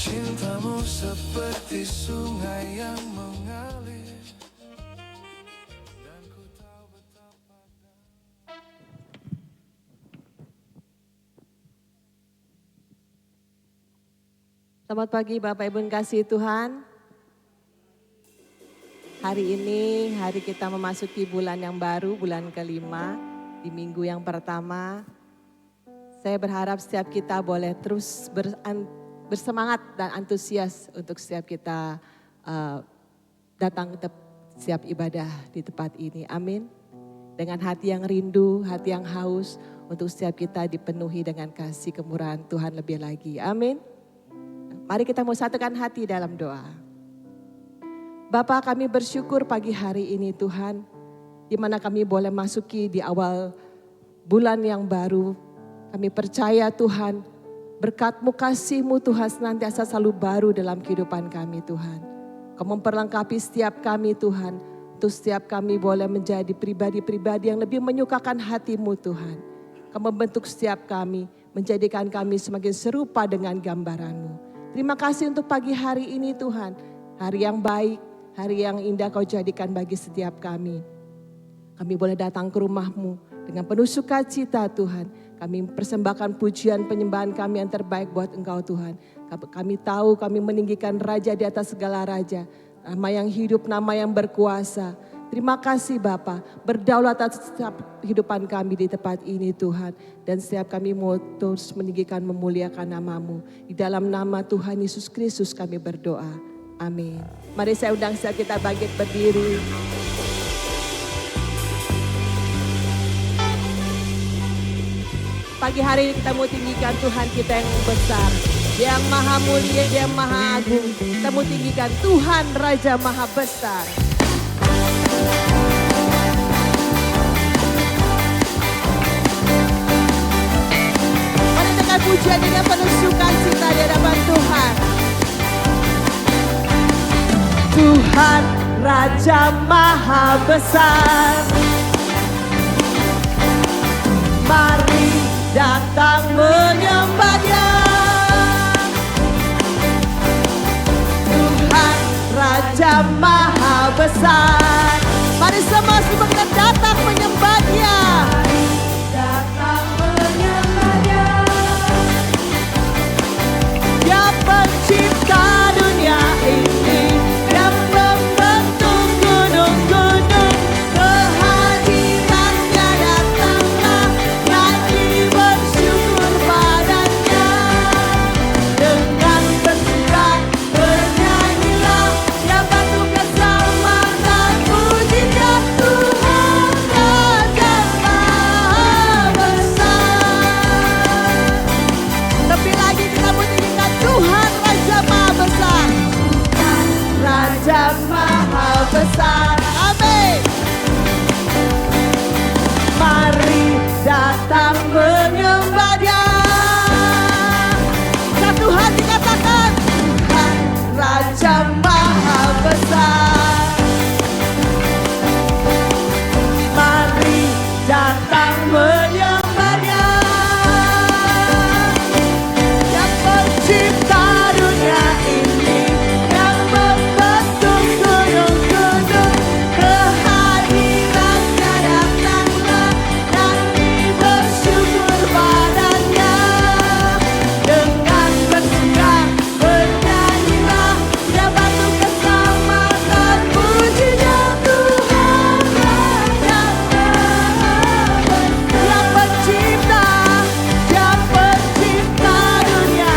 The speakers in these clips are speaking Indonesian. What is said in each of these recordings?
Cintamu seperti sungai yang mengalir dan ku tahu betapa. Selamat pagi Bapak Ibu yang kasih Tuhan. Hari ini hari kita memasuki bulan yang baru, bulan kelima, di minggu yang pertama. Saya berharap setiap kita boleh terus bersemangat dan antusias untuk setiap kita datang ke setiap ibadah di tempat ini. Amin. Dengan hati yang rindu, hati yang haus untuk setiap kita dipenuhi dengan kasih kemurahan Tuhan lebih lagi. Amin. Mari kita mau satukan hati dalam doa. Bapa, kami bersyukur pagi hari ini Tuhan, di mana kami boleh masuki di awal bulan yang baru. Kami percaya Tuhan, berkat-Mu, kasih-Mu Tuhan senantiasa selalu baru dalam kehidupan kami Tuhan. Kau memperlengkapi setiap kami Tuhan, untuk setiap kami boleh menjadi pribadi-pribadi yang lebih menyukakan hati-Mu Tuhan. Kau membentuk setiap kami, menjadikan kami semakin serupa dengan gambaran-Mu. Terima kasih untuk pagi hari ini Tuhan, hari yang baik, hari yang indah Kau jadikan bagi setiap kami. Kami boleh datang ke rumah-Mu dengan penuh sukacita Tuhan. Kami persembahkan pujian penyembahan kami yang terbaik buat Engkau Tuhan. Kami tahu kami meninggikan Raja di atas segala Raja. Nama yang hidup, nama yang berkuasa. Terima kasih Bapa, berdaulat atas setiap kehidupan kami di tempat ini Tuhan. Dan setiap kami mau terus meninggikan, memuliakan nama-Mu. Di dalam nama Tuhan Yesus Kristus kami berdoa. Amin. Mari saya undang setiap kita bangkit berdiri. Pagi hari ini kita mau tinggikan Tuhan kita yang besar. Yang maha mulia, yang maha agung. Kita mau tinggikan Tuhan Raja Maha Besar. Mari dengan pujian dengan penuh sukacita di hadapan Tuhan. Tuhan Raja Maha Besar. Mari datang menyembah-Nya. Tuhan Raja Maha Besar. Mari semua kita datang menyembah-Nya. Datang menyembah-Nya. Dia pencipta dunia ini, yang membentuk gunung-gunung. Kehadiran-Nya datanglah, nyanyi bersyukur padanya. Dengan bersuka bernyanyilah, ya batu keselamatan, pujinya Tuhan Raja Maha Besar. Lebih lagi kita menyanyikan Tuhan Raja Maha Besar. Raja Maha Besar. Amin. Mari datang menyembah-Nya. Satu hati katakan, Tuhan Raja Maha Besar. Mari datang menyembah-Nya. Yang pencipta dunia ini, yang membentuk gunung-gunung. Kehadiran-Nya datanglah, nyanyi bersyukur padanya. Dengan bersuka bernyanyilah, ya batu keselamatan, pujinya Tuhan Raja Maha Besar. Yang pencipta dunia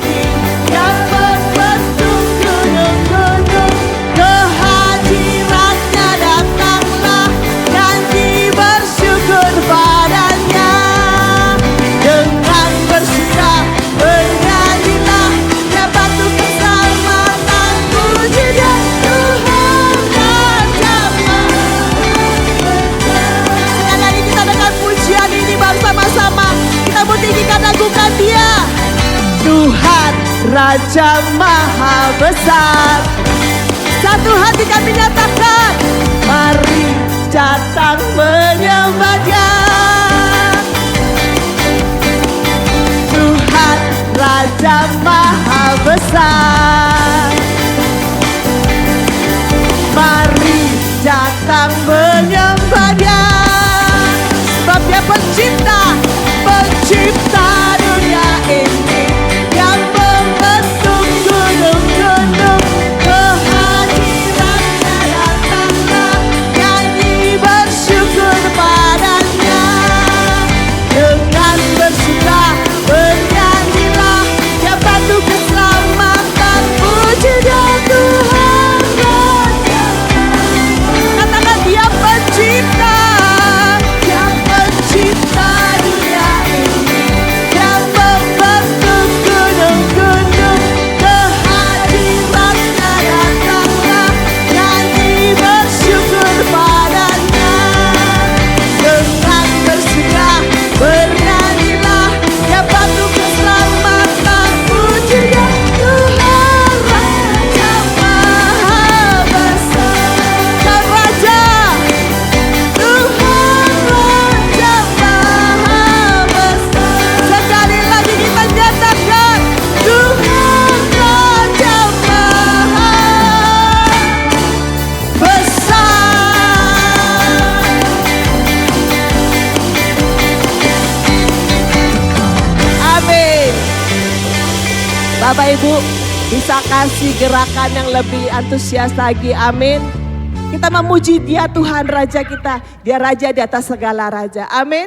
ini, yang membentuk gunung-gunung. Kehadiran-Nya datanglah, nyanyi bersyukur padanya. Dengan bersuka bernyanyilah, ya batu keselamatan, pujinya Tuhan Raja Maha Besar. Sekali lagi kita dengan pujian ini bersama-sama, kita mau tinggikan lagukan Dia. Tuhan Raja Maha Besar. Satu hati kami nyatakan, mari datang menyembah-Nya. Tuhan Raja Maha Besar. besar. Mari datang menyembah Dia, sebab Dia pencipta dunia ini, yang membentuk gunung-gunung. Kehadirannya datanglah, nyanyi bersyukur padanya. Dengan bersuka bernyanyilah, Dia bantu keselamatan, puji Dia Tuhan Raja. Katakan Dia pencipta, Dia pencipta dunia ini, yang membentuk gunung-gunung. Kehadirannya datanglah, nyanyi bersyukur padanya. Dengan bersuka bernyanyilah, Dia bantu keselamatan, puji Dia Tuhan Raja Maha Besar. Dan Raja, Tuhan Raja Maha Besar. Sekali lagi kita nyatakan, Tuhan Raja Maha Besar. Amin. Bapak Ibu, bisa kasih gerakan yang lebih antusias lagi, amin. Kita memuji Dia Tuhan Raja kita, Dia Raja di atas segala raja, amin.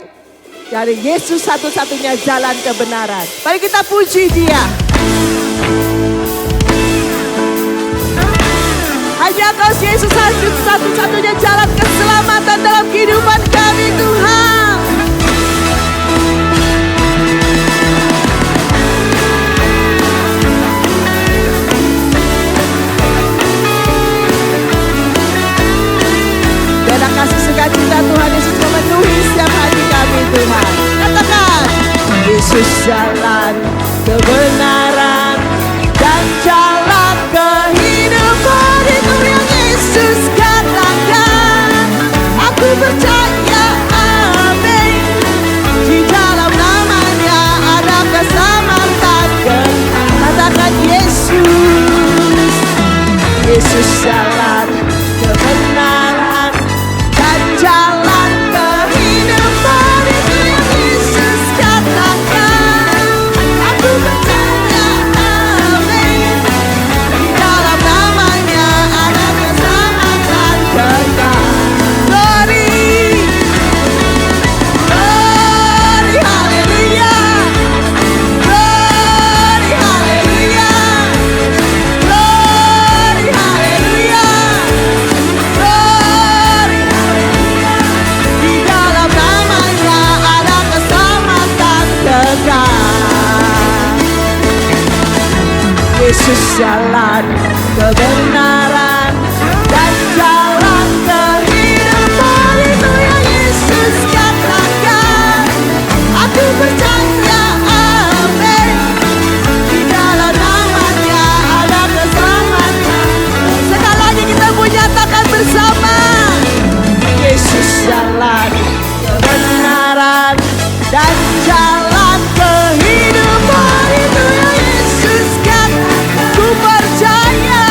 Dari Yesus satu-satunya jalan kebenaran. Mari kita puji Dia. Hanya Kau Yesus satu-satunya jalan keselamatan dalam kehidupan kami, Tuhan. Biarlah kasih sukacita Tuhan Yesus memenuhi setiap hati kami, Tuhan. Katakan, Yesus jalan kebenaran dan jalan kehidupan. Itu yang Yesus katakan. Aku percaya, amin. Di dalam namanya ada keselamatan kekal. Katakan Yesus, Yesus jalan kebenaran dan jalan kehidupan. Itu yang Yesus katakan. Aku percaya, amin. Di dalam namanya ada keselamatan kekal. Glory, glory, haleluya. Glory, haleluya. Glory, haleluya. Glory, haleluya. Di dalam namanya ada keselamatan kekal. Yesus jalan kebenaran dan jalan kehidupan. Itu yang Yesus katakan. Aku percaya, amin. Di dalam namanya ada keselamatan. Sekali lagi kita mau nyatakan bersama. Yesus jalan kebenaran dan jalan kehidupan. Itu yang Yesus katakan. Ku percaya,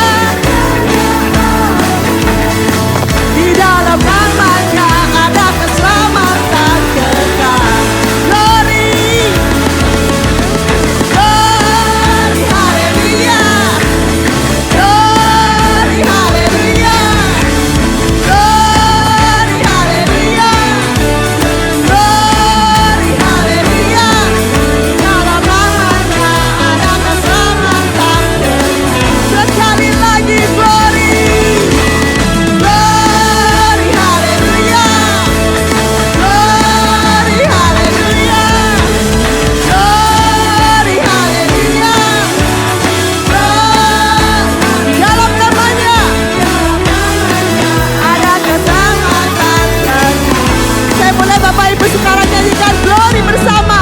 di dalam namanya ada keselamatan kekal. Glory, glory, haleluya. Glory, haleluya. Glory, haleluya. Glory, haleluya. Di dalam namanya ada keselamatan kekal. Sekali lagi, glory. Glory, haleluya. Glory, haleluya. Glory, haleluya. Di dalam namanya ada keselamatan kekal. Saya mulai Bapak Ibu sekarang nyanyikan glory bersama.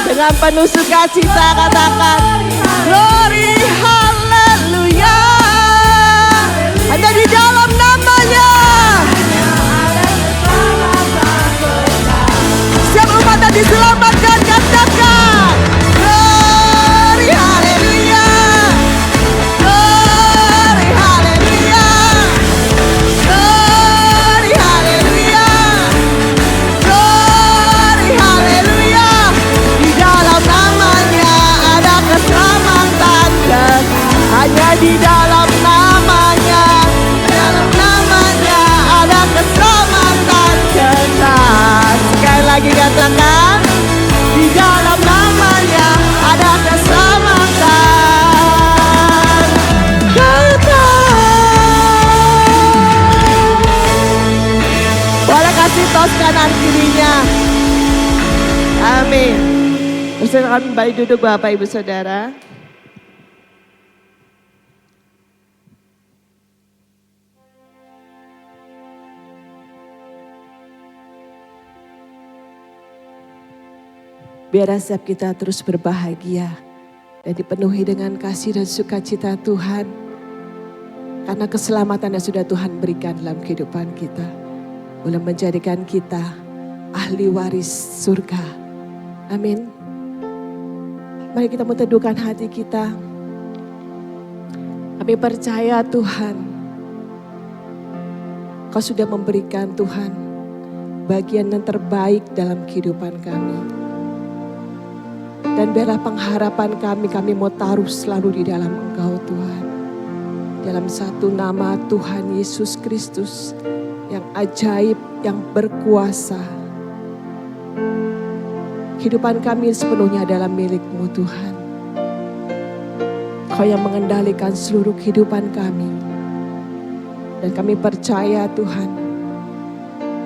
Dengan penuh sukacita katakan glory, haleluya. Hanya di dalam namanya. Setiap umat di tos kanan kirinya. Amin. Persilakan kembali duduk Bapak Ibu Saudara. Biar setiap kita terus berbahagia dan dipenuhi dengan kasih dan sukacita Tuhan. Karena keselamatan yang sudah Tuhan berikan dalam kehidupan kita. Boleh menjadikan kita ahli waris surga. Amin. Mari kita menteduhkan hati kita. Kami percaya Tuhan, Kau sudah memberikan Tuhan bagian yang terbaik dalam kehidupan kami. Dan biarlah pengharapan kami mau taruh selalu di dalam Engkau Tuhan. Dalam satu nama Tuhan Yesus Kristus yang ajaib, yang berkuasa. Kehidupan kami sepenuhnya adalah milik-Mu Tuhan. Kau yang mengendalikan seluruh kehidupan kami. Dan kami percaya Tuhan,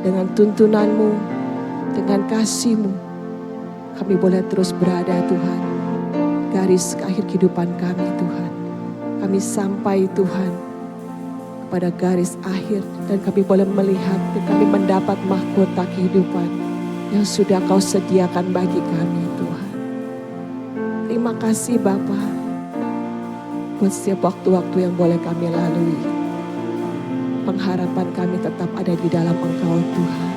dengan tuntunan-Mu, dengan kasih-Mu, kami boleh terus berada Tuhan, garis akhir kehidupan kami Tuhan. Kami sampai Tuhan kepada garis akhir dan kami boleh melihat dan kami mendapat mahkota kehidupan yang sudah Kau sediakan bagi kami Tuhan. Terima kasih Bapa buat setiap waktu-waktu yang boleh kami lalui. Pengharapan kami tetap ada di dalam Engkau Tuhan.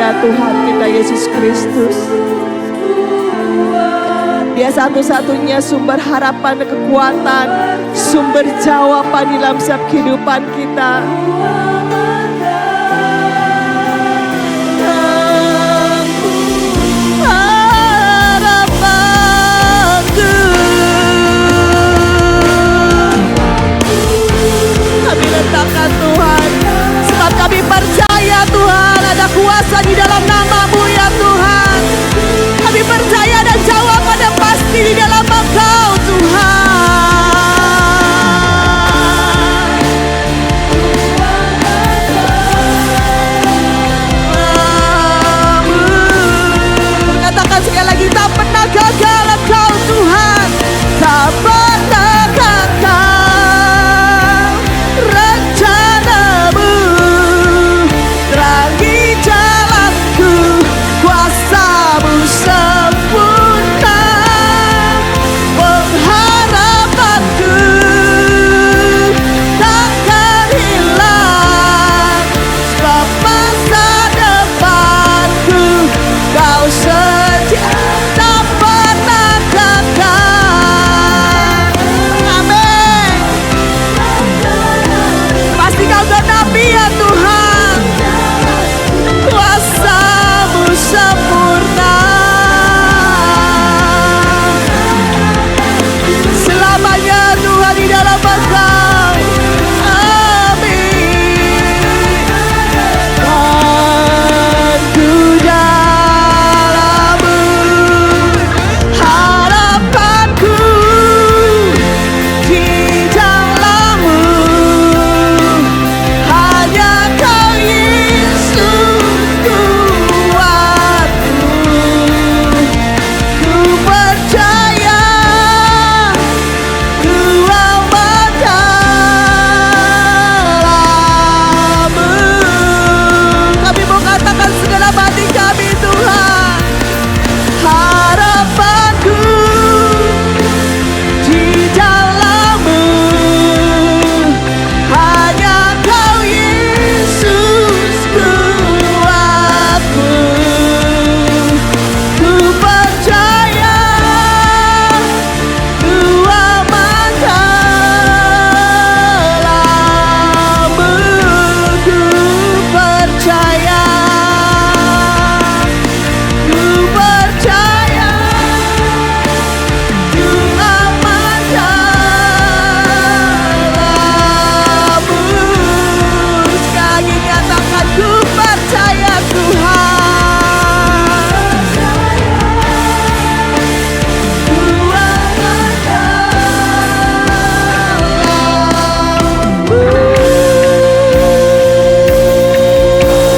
hanya Tuhan kita Yesus Kristus. Dia satu-satunya sumber harapan dan kekuatan, sumber jawaban di dalam setiap kehidupan kita. Harapanku, kami letakkan Tuhan, sebab kami percaya Tuhan ada kuasa di dalam nama-Mu ya Tuhan. Kami percaya dan jawabannya pasti di dalam Engkau Tuhan. Katakan sekali lagi, tak pernah gagal Engkau Tuhan, tak pernah gagal rencana-Mu. Terangi jalanku, kuasa-Mu sempurna. Pengharapanku takkan hilang, sebab masa depanku Kau sedia, tak pernah gagal. Amin. Pasti Kau genapi ya Tuhan, kuasa-Mu sempurna. Selamanya Tuhan di dalam Engkau. Amin. Dan ku dalam-Mu, harapanku di dalam-Mu. Hanya Kau Yesus kuatku. Ku percaya, ku aman dalam-Mu. Kami mau katakan segala hati kami Tuhan, harapanku di dalam-Mu. Hanya Kau Yesus kuatku. Ku percaya, ku aman dalam-Mu. Ku percaya, ku percaya, ku aman dalam-Mu. Sekali lagi nyatakan, ku percaya Tuhan, ku aman dalam-Mu.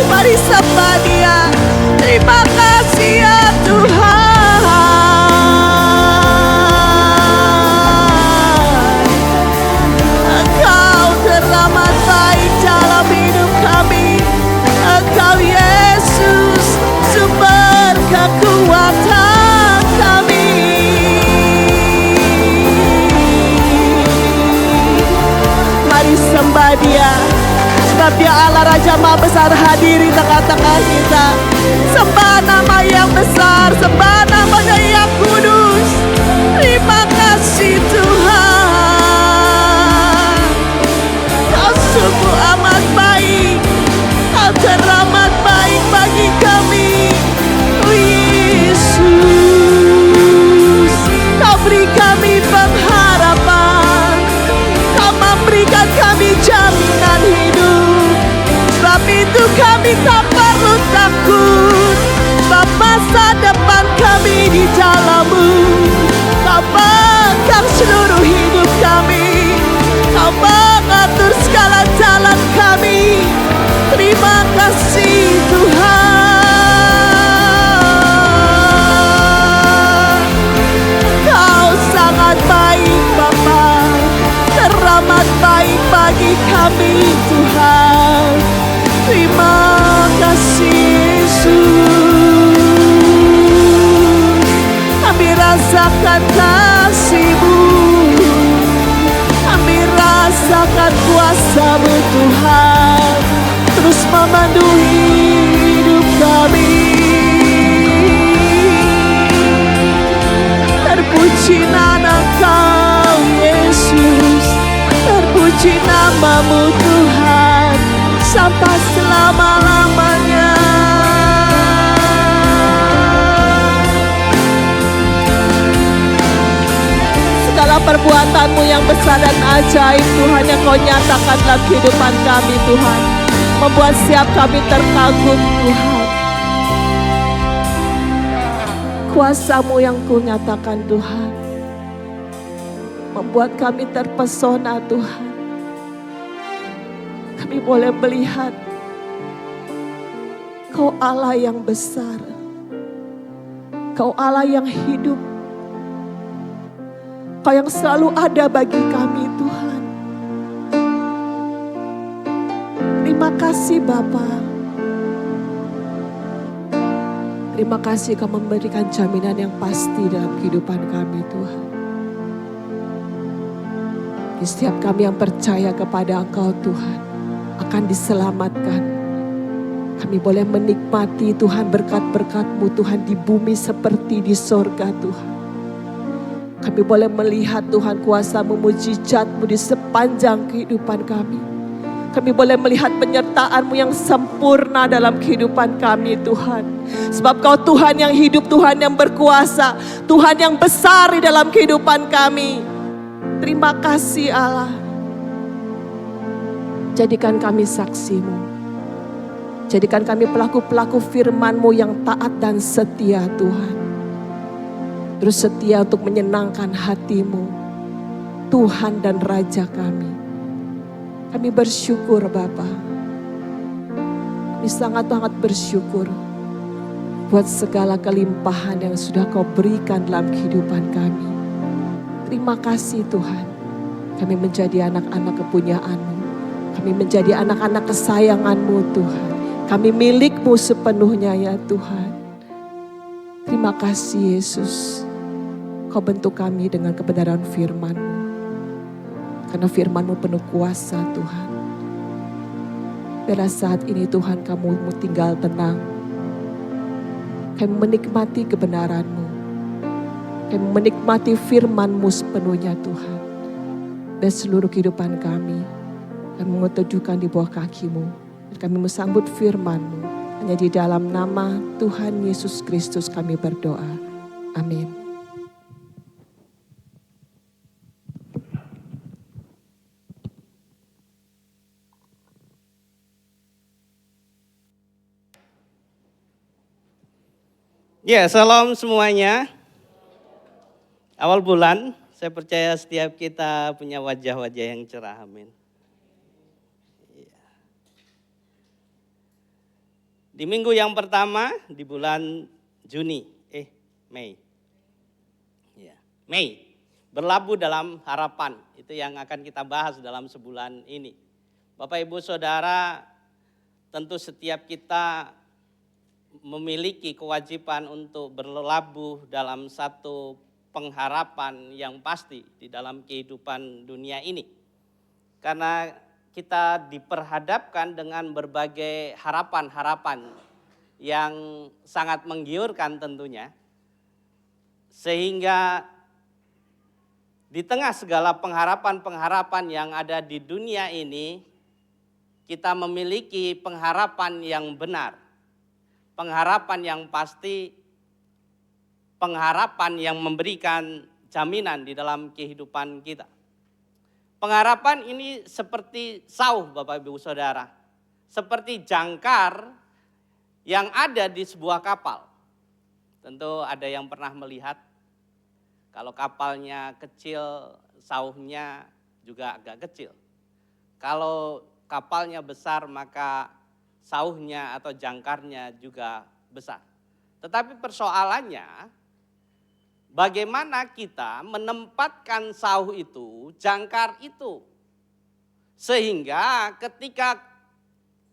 Mari sembah Dia. Terima kasih ya Tuhan. Engkau teramat baik dalam hidup kami. Engkau Yesus, sumber kekuatan kami. Mari sembah Dia, sebab Dia Allah Raja Maha Besar hadir di tengah-tengah kita. Sembah nama yang besar, sembah nama-Nya yang kudus. Terima kasih Tuhan. Kau sungguh amat baik, Kau teramat baik bagi kami. Oh Yesus, Kau beri kami pengharapan, Kau memberikan kami jaminan hidup. Sebab itu kami tak perlu takut, sebab masa depan kami di dalam-Mu. Kau pegang seluruh hidup kami, Kau mengatur segala jalan kami. Terima kasih Tuhan. Kau sangat baik Bapa, teramat baik bagi kami Tuhan. Terima kasih Yesus. Kami rasakan kasih-Mu, kami rasakan kuasa-Mu Tuhan, terus memenuhi hidup kami. segala perbuatan-Mu yang besar dan ajaib Tuhan yang Kau nyatakan dalam kehidupan kami Tuhan. Membuat setiap kami terkagum Tuhan. Kuasa-Mu yang Kau nyatakan Tuhan. Membuat kami terpesona Tuhan. Kami boleh melihat Kau Allah yang besar. Kau Allah yang hidup. Kau yang selalu ada bagi kami Tuhan. Terima kasih Bapa. Terima kasih Kau memberikan jaminan yang pasti dalam kehidupan kami Tuhan. Di setiap kami yang percaya kepada Engkau Tuhan akan diselamatkan. Kami boleh menikmati Tuhan berkat-berkat-Mu Tuhan di bumi seperti di sorga Tuhan. Kami boleh melihat Tuhan kuasa-Mu, mujizat-Mu di sepanjang kehidupan kami. Kami boleh melihat penyertaan-Mu yang sempurna dalam kehidupan kami Tuhan. Sebab Kau Tuhan yang hidup, Tuhan yang berkuasa, Tuhan yang besar di dalam kehidupan kami. Terima kasih Allah. Jadikan kami saksi-Mu. Jadikan kami pelaku-pelaku firman-Mu yang taat dan setia Tuhan. Terus setia untuk menyenangkan hati-Mu, Tuhan dan Raja kami. Kami bersyukur Bapa. Kami sangat-sangat bersyukur buat segala kelimpahan yang sudah Kau berikan dalam kehidupan kami. Terima kasih Tuhan. Kami menjadi anak-anak kepunyaan-Mu. Kami menjadi anak-anak kesayangan-Mu Tuhan. Kami milik-Mu sepenuhnya ya Tuhan. Terima kasih Yesus. Kau bentuk kami dengan kebenaran firman-Mu. Karena firman-Mu penuh kuasa Tuhan. Pada saat ini Tuhan Kamu tinggal tenang. Kami menikmati kebenaran-Mu. Kami menikmati firman-Mu sepenuhnya Tuhan. Dan seluruh kehidupan kami. Kami mengutujukan di bawah kaki-Mu. Kami menyambut firman-Mu. Hanya di dalam nama Tuhan Yesus Kristus kami berdoa. Amin. Ya, salam semuanya. Awal bulan, saya percaya setiap kita punya wajah-wajah yang cerah. Amin. Di minggu yang pertama di bulan Mei. Ya, Mei. Berlabuh dalam harapan. Itu yang akan kita bahas dalam sebulan ini. Bapak Ibu Saudara, tentu setiap kita memiliki kewajiban untuk berlabuh dalam satu pengharapan yang pasti di dalam kehidupan dunia ini. Karena kita diperhadapkan dengan berbagai harapan-harapan yang sangat menggiurkan tentunya. Sehingga di tengah segala pengharapan-pengharapan yang ada di dunia ini, kita memiliki pengharapan yang benar. Pengharapan yang pasti, pengharapan yang memberikan jaminan di dalam kehidupan kita. Pengharapan ini seperti sauh Bapak Ibu Saudara, seperti jangkar yang ada di sebuah kapal. Tentu ada yang pernah melihat, kalau kapalnya kecil, sauhnya juga agak kecil. Kalau kapalnya besar, maka sauhnya atau jangkarnya juga besar. Tetapi persoalannya, bagaimana kita menempatkan sauh itu, jangkar itu. Sehingga ketika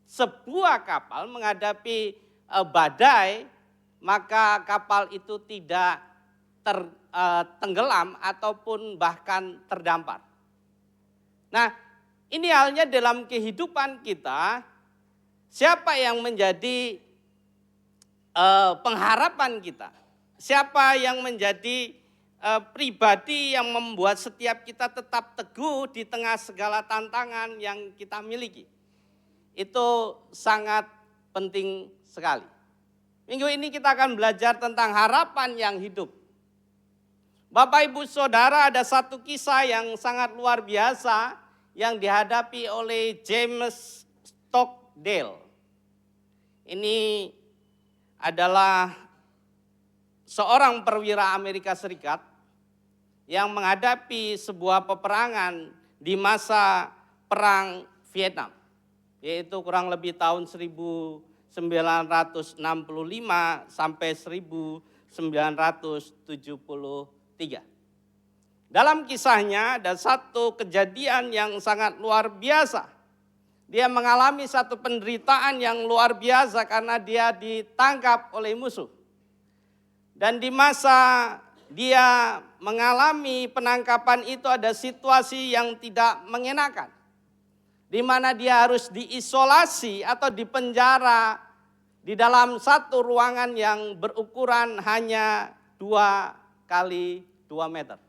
sebuah kapal menghadapi badai, maka kapal itu tidak tenggelam ataupun bahkan terdampar. Nah, ini halnya dalam kehidupan kita, siapa yang menjadi pengharapan kita? Siapa yang menjadi pribadi yang membuat setiap kita tetap teguh di tengah segala tantangan yang kita miliki? Itu sangat penting sekali. Minggu ini kita akan belajar tentang harapan yang hidup. Bapak Ibu Saudara, ada satu kisah yang sangat luar biasa yang dihadapi oleh James Stockdale. Ini adalah seorang perwira Amerika Serikat yang menghadapi sebuah peperangan di masa Perang Vietnam, yaitu kurang lebih tahun 1965 sampai 1973. Dalam kisahnya ada satu kejadian yang sangat luar biasa. Dia mengalami satu penderitaan yang luar biasa karena dia ditangkap oleh musuh. Dan di masa dia mengalami penangkapan itu ada situasi yang tidak mengenakan. Di mana dia harus diisolasi atau dipenjara di dalam satu ruangan yang berukuran hanya 2 kali 2 meter.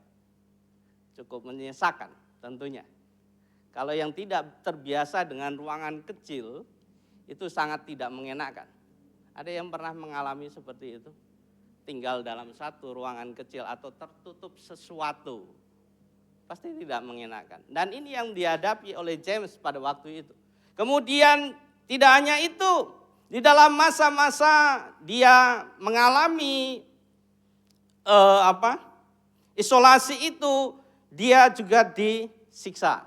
Cukup menyesakan tentunya. Kalau yang tidak terbiasa dengan ruangan kecil, itu sangat tidak mengenakan. Ada yang pernah mengalami seperti itu? Tinggal dalam satu ruangan kecil atau tertutup sesuatu, pasti tidak mengenakan. Dan ini yang dihadapi oleh James pada waktu itu. Kemudian tidak hanya itu, di dalam masa-masa dia mengalami isolasi itu, dia juga disiksa.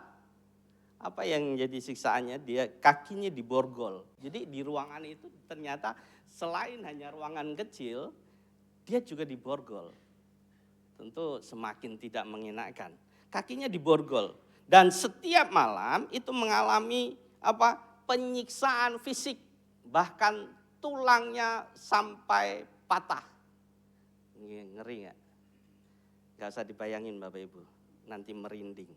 Apa yang jadi siksaannya? Dia kakinya diborgol. Jadi di ruangan itu ternyata selain hanya ruangan kecil, dia juga diborgol. Tentu semakin tidak mengenakan. Kakinya diborgol. Dan setiap malam itu mengalami penyiksaan fisik. Bahkan tulangnya sampai patah. Ngeri gak? Gak usah dibayangin Bapak Ibu. Nanti merinding.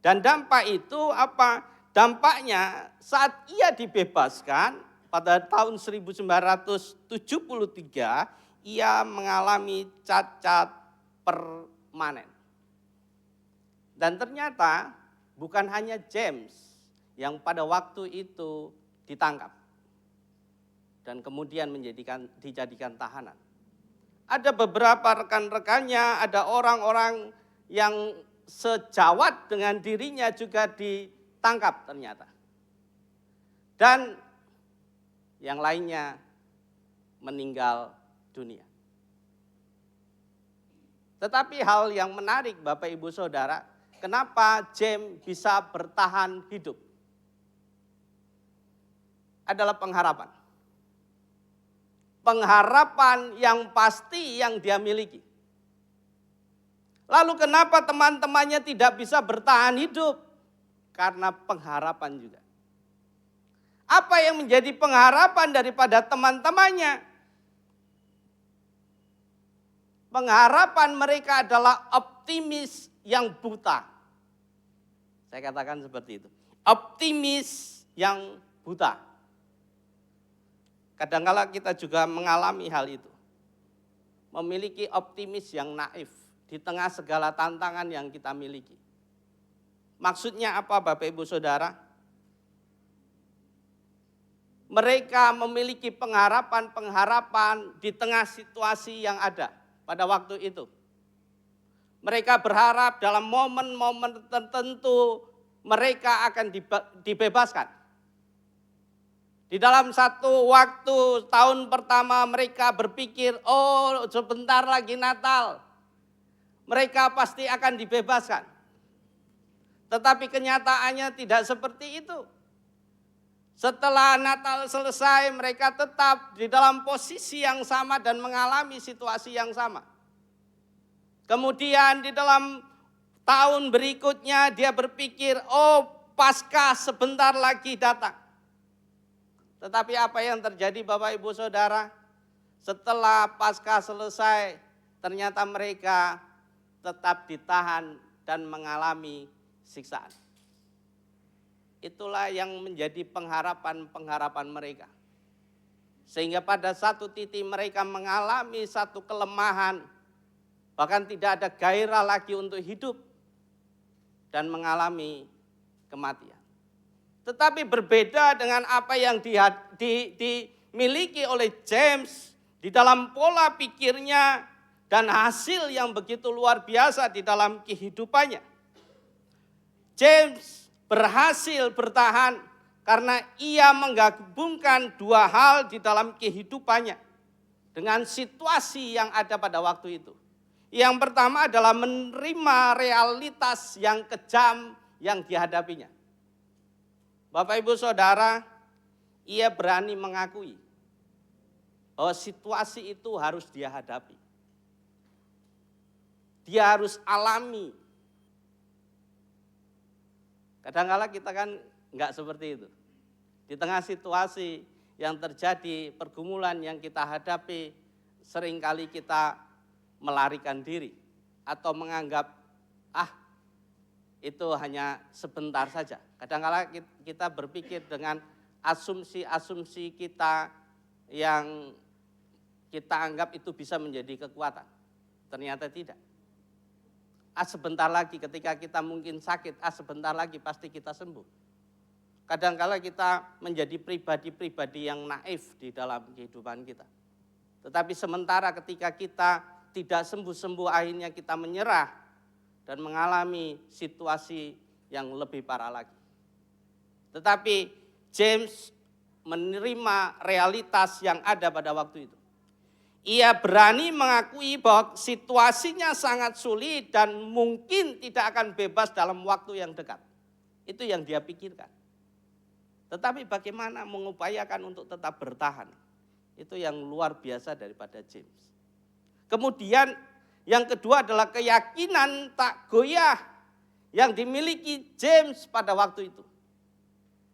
Dan dampak itu apa? Dampaknya saat ia dibebaskan pada tahun 1973, ia mengalami cacat permanen. Dan ternyata bukan hanya James yang pada waktu itu ditangkap dan kemudian dijadikan tahanan. Ada beberapa rekan-rekannya, ada orang-orang yang sejawat dengan dirinya juga ditangkap ternyata. Dan yang lainnya meninggal dunia. Tetapi hal yang menarik Bapak Ibu Saudara, kenapa James bisa bertahan hidup? Adalah pengharapan. Pengharapan yang pasti yang dia miliki. Lalu kenapa teman-temannya tidak bisa bertahan hidup? Karena pengharapan juga. Apa yang menjadi pengharapan daripada teman-temannya? Pengharapan mereka adalah optimis yang buta. Saya katakan seperti itu. Optimis yang buta. Kadang-kala kita juga mengalami hal itu. Memiliki optimis yang naif di tengah segala tantangan yang kita miliki. Maksudnya apa Bapak Ibu Saudara? Mereka memiliki pengharapan-pengharapan di tengah situasi yang ada pada waktu itu. Mereka berharap dalam momen-momen tertentu mereka akan dibebaskan. Di dalam satu waktu tahun pertama mereka berpikir, oh sebentar lagi Natal. Mereka pasti akan dibebaskan. Tetapi kenyataannya tidak seperti itu. Setelah Natal selesai, mereka tetap di dalam posisi yang sama dan mengalami situasi yang sama. Kemudian di dalam tahun berikutnya dia berpikir, oh Paskah sebentar lagi datang. Tetapi apa yang terjadi Bapak Ibu Saudara? Setelah Paskah selesai, ternyata mereka tetap ditahan dan mengalami siksaan. Itulah yang menjadi pengharapan-pengharapan mereka. Sehingga pada satu titik mereka mengalami satu kelemahan. Bahkan tidak ada gairah lagi untuk hidup. Dan mengalami kematian. Tetapi berbeda dengan apa yang dimiliki oleh James. Di dalam pola pikirnya, dan hasil yang begitu luar biasa di dalam kehidupannya. James berhasil bertahan karena ia menggabungkan dua hal di dalam kehidupannya dengan situasi yang ada pada waktu itu. Yang pertama adalah menerima realitas yang kejam yang dihadapinya. Bapak Ibu Saudara, ia berani mengakui bahwa situasi itu harus dia hadapi. Dia harus alami. Kadang-kala kita kan enggak seperti itu. Di tengah situasi yang terjadi, pergumulan yang kita hadapi, seringkali kita melarikan diri atau menganggap itu hanya sebentar saja. Kadang-kala kita berpikir dengan asumsi-asumsi kita yang kita anggap itu bisa menjadi kekuatan. Ternyata tidak. Sebentar lagi ketika kita mungkin sakit, sebentar lagi pasti kita sembuh. Kadang-kala kita menjadi pribadi-pribadi yang naif di dalam kehidupan kita. Tetapi sementara ketika kita tidak sembuh-sembuh, akhirnya kita menyerah dan mengalami situasi yang lebih parah lagi. Tetapi James menerima realitas yang ada pada waktu itu. Ia berani mengakui bahwa situasinya sangat sulit dan mungkin tidak akan bebas dalam waktu yang dekat. Itu yang dia pikirkan. Tetapi bagaimana mengupayakan untuk tetap bertahan? Itu yang luar biasa daripada James. Kemudian yang kedua adalah keyakinan tak goyah yang dimiliki James pada waktu itu.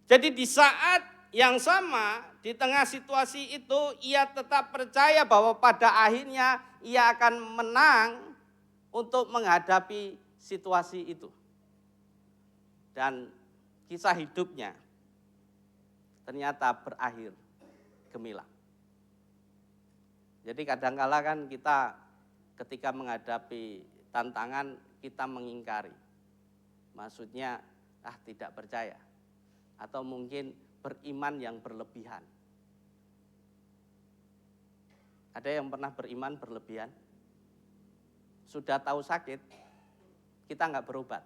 Jadi di saat yang sama, di tengah situasi itu, ia tetap percaya bahwa pada akhirnya ia akan menang untuk menghadapi situasi itu. Dan kisah hidupnya ternyata berakhir gemilang. Jadi kadang-kala kan kita ketika menghadapi tantangan kita mengingkari. Maksudnya tidak percaya. Atau mungkin beriman yang berlebihan. Ada yang pernah beriman berlebihan? Sudah tahu sakit, kita enggak berobat.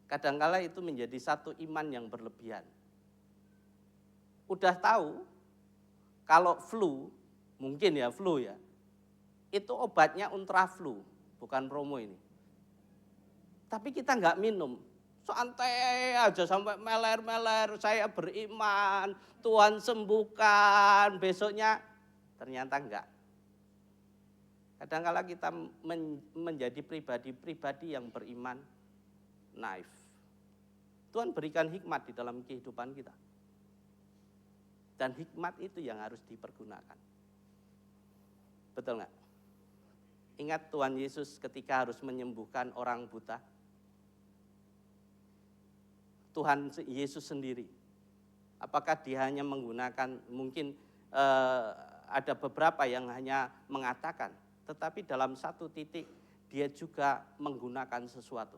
Kadang-kala itu menjadi satu iman yang berlebihan. Udah tahu kalau flu, mungkin ya flu ya, itu obatnya Untraflu, bukan promo ini. Tapi kita enggak minum. Santai aja sampai meler-meler, saya beriman, Tuhan sembuhkan, besoknya ternyata enggak. Kadang-kala kita menjadi pribadi-pribadi yang beriman naif. Tuhan berikan hikmat di dalam kehidupan kita. Dan hikmat itu yang harus dipergunakan. Betul enggak? Ingat Tuhan Yesus ketika harus menyembuhkan orang buta. Tuhan Yesus sendiri. Apakah dia hanya menggunakan, mungkin ada beberapa yang hanya mengatakan, tetapi dalam satu titik dia juga menggunakan sesuatu.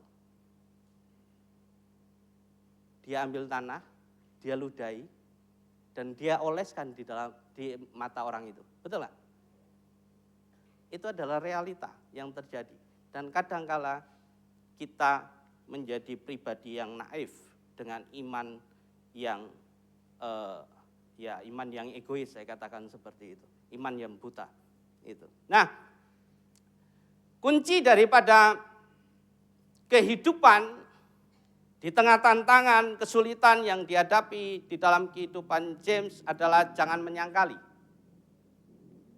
Dia ambil tanah, dia ludahi, dan dia oleskan di mata orang itu. Betul nggak? Itu adalah realita yang terjadi. Dan kadangkala kita menjadi pribadi yang naif dengan iman yang iman yang egois, saya katakan seperti itu. Iman yang buta. Itu. Nah, kunci daripada kehidupan di tengah tantangan, kesulitan yang dihadapi di dalam kehidupan James adalah jangan menyangkali.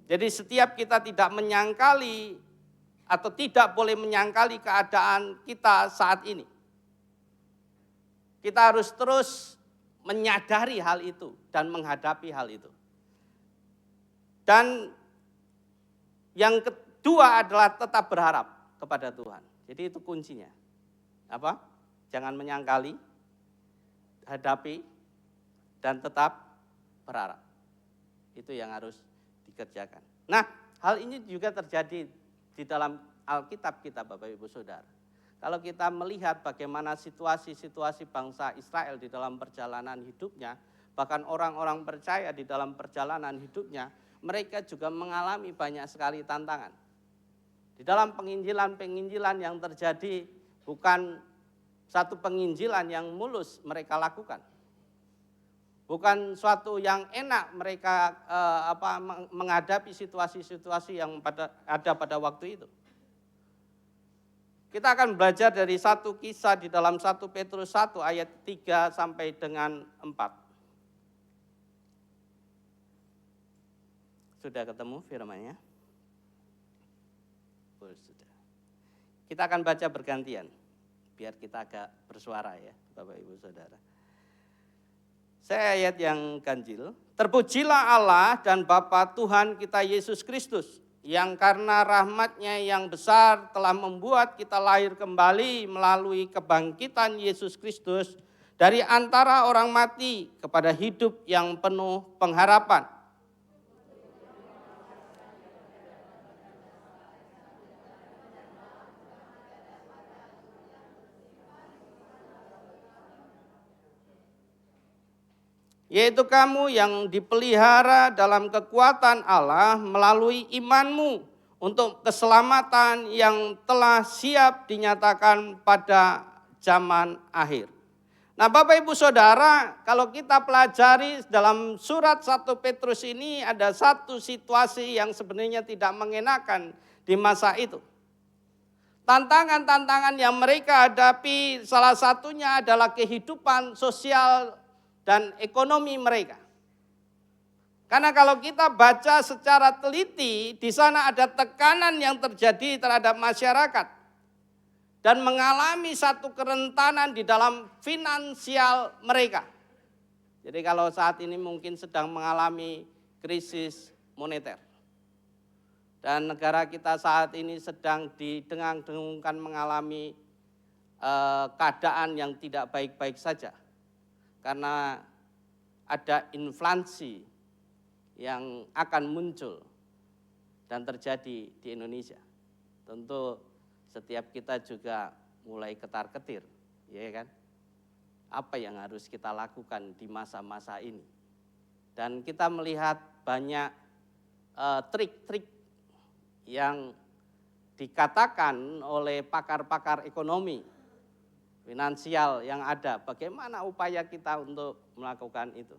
Jadi setiap kita tidak menyangkali atau tidak boleh menyangkali keadaan kita saat ini. Kita harus terus menyadari hal itu dan menghadapi hal itu. Dan yang kedua adalah tetap berharap kepada Tuhan. Jadi itu kuncinya. Apa? Jangan menyangkali, hadapi, dan tetap berharap. Itu yang harus dikerjakan. Nah, hal ini juga terjadi di dalam Alkitab kita, Bapak Ibu Saudara. Kalau kita melihat bagaimana situasi-situasi bangsa Israel di dalam perjalanan hidupnya, bahkan orang-orang percaya di dalam perjalanan hidupnya, mereka juga mengalami banyak sekali tantangan. Di dalam penginjilan yang terjadi bukan satu penginjilan yang mulus mereka lakukan. Bukan suatu yang enak mereka menghadapi situasi-situasi yang ada pada waktu itu. Kita akan belajar dari satu kisah di dalam 1 Petrus 1 ayat 3 sampai dengan 4. Sudah ketemu firman-Nya? Sudah. Kita akan baca bergantian, biar kita agak bersuara ya, Bapak Ibu Saudara. Saya ayat yang ganjil. Terpujilah Allah dan Bapa Tuhan kita Yesus Kristus, yang karena rahmat-Nya yang besar telah membuat kita lahir kembali melalui kebangkitan Yesus Kristus dari antara orang mati kepada hidup yang penuh pengharapan. Yaitu kamu yang dipelihara dalam kekuatan Allah melalui imanmu untuk keselamatan yang telah siap dinyatakan pada zaman akhir. Nah Bapak Ibu Saudara, kalau kita pelajari dalam surat 1 Petrus ini ada satu situasi yang sebenarnya tidak mengenakan di masa itu. Tantangan-tantangan yang mereka hadapi salah satunya adalah kehidupan sosial dan ekonomi mereka. Karena kalau kita baca secara teliti, di sana ada tekanan yang terjadi terhadap masyarakat dan mengalami satu kerentanan di dalam finansial mereka. Jadi kalau saat ini mungkin sedang mengalami krisis moneter. Dan negara kita saat ini sedang didengung-dengungkan mengalami keadaan yang tidak baik-baik saja. Karena ada inflasi yang akan muncul dan terjadi di Indonesia. Tentu setiap kita juga mulai ketar-ketir, ya kan? Apa yang harus kita lakukan di masa-masa ini? Dan kita melihat banyak trik-trik yang dikatakan oleh pakar-pakar ekonomi finansial yang ada, bagaimana upaya kita untuk melakukan itu.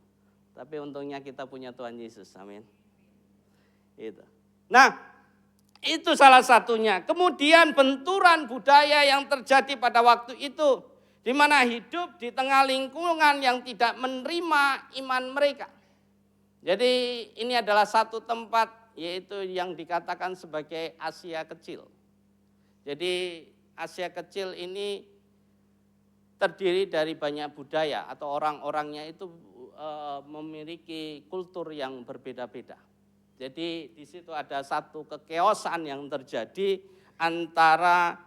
Tapi untungnya kita punya Tuhan Yesus, amin. Itu. Nah, itu salah satunya. Kemudian benturan budaya yang terjadi pada waktu itu, di mana hidup di tengah lingkungan yang tidak menerima iman mereka. Jadi ini adalah satu tempat, yaitu yang dikatakan sebagai Asia Kecil. Jadi Asia Kecil ini terdiri dari banyak budaya atau orang-orangnya itu memiliki kultur yang berbeda-beda. Jadi di situ ada satu kekeosan yang terjadi antara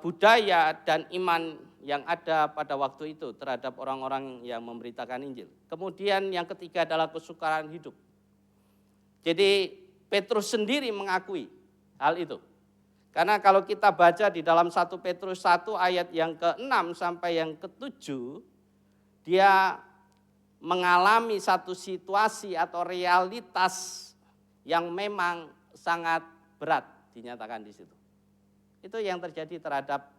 budaya dan iman yang ada pada waktu itu terhadap orang-orang yang memberitakan Injil. Kemudian yang ketiga adalah kesukaran hidup. Jadi Petrus sendiri mengakui hal itu. Karena kalau kita baca di dalam 1 Petrus 1 ayat yang ke-6 sampai yang ke-7, dia mengalami satu situasi atau realitas yang memang sangat berat dinyatakan di situ. Itu yang terjadi terhadap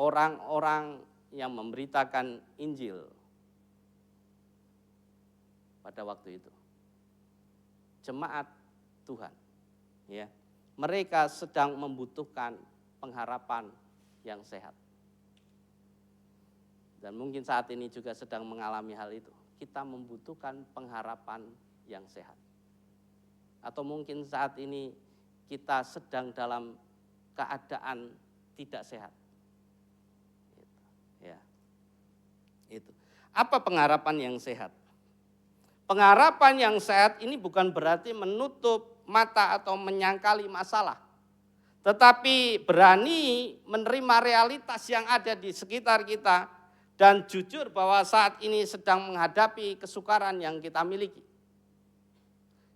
orang-orang yang memberitakan Injil pada waktu itu. Jemaat Tuhan, ya. Mereka sedang membutuhkan pengharapan yang sehat. Dan mungkin saat ini juga sedang mengalami hal itu. Kita membutuhkan pengharapan yang sehat. Atau mungkin saat ini kita sedang dalam keadaan tidak sehat. Ya. Itu. Apa pengharapan yang sehat? Pengharapan yang sehat ini bukan berarti menutup mata atau menyangkali masalah, tetapi berani menerima realitas yang ada di sekitar kita dan jujur bahwa saat ini sedang menghadapi kesukaran yang kita miliki.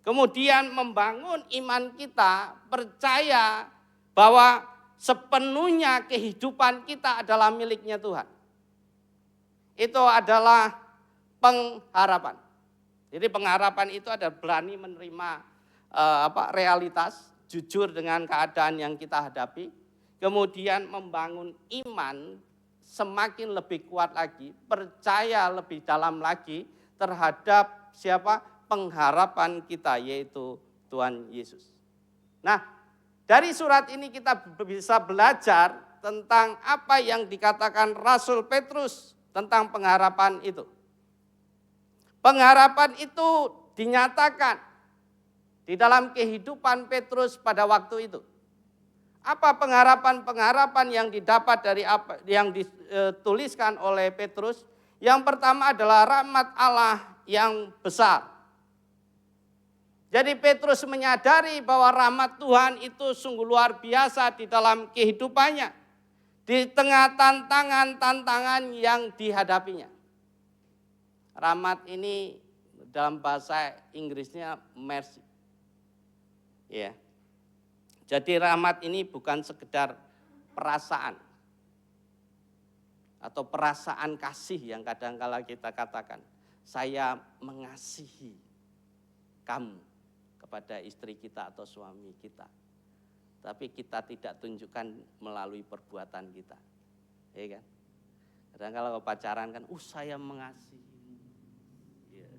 Kemudian membangun iman kita, percaya bahwa sepenuhnya kehidupan kita adalah miliknya Tuhan. Itu adalah pengharapan. Jadi pengharapan itu adalah berani menerima realitas jujur dengan keadaan yang kita hadapi, kemudian membangun iman semakin lebih kuat lagi, percaya lebih dalam lagi terhadap siapa? Pengharapan kita, yaitu Tuhan Yesus. Nah, dari surat ini kita bisa belajar tentang apa yang dikatakan Rasul Petrus tentang pengharapan itu. Pengharapan itu dinyatakan di dalam kehidupan Petrus pada waktu itu. Apa pengharapan-pengharapan yang didapat dari apa yang dituliskan oleh Petrus? Yang pertama adalah rahmat Allah yang besar. Jadi Petrus menyadari bahwa rahmat Tuhan itu sungguh luar biasa di dalam kehidupannya. Di tengah tantangan-tantangan yang dihadapinya. Rahmat ini dalam bahasa Inggrisnya mercy. Ya. Jadi rahmat ini bukan sekedar perasaan atau perasaan kasih yang kadang-kala kita katakan. Saya mengasihi kamu kepada istri kita atau suami kita. Tapi kita tidak tunjukkan melalui perbuatan kita. Ya kan? Kadang-kala pacaran kan, saya mengasihi. Ya.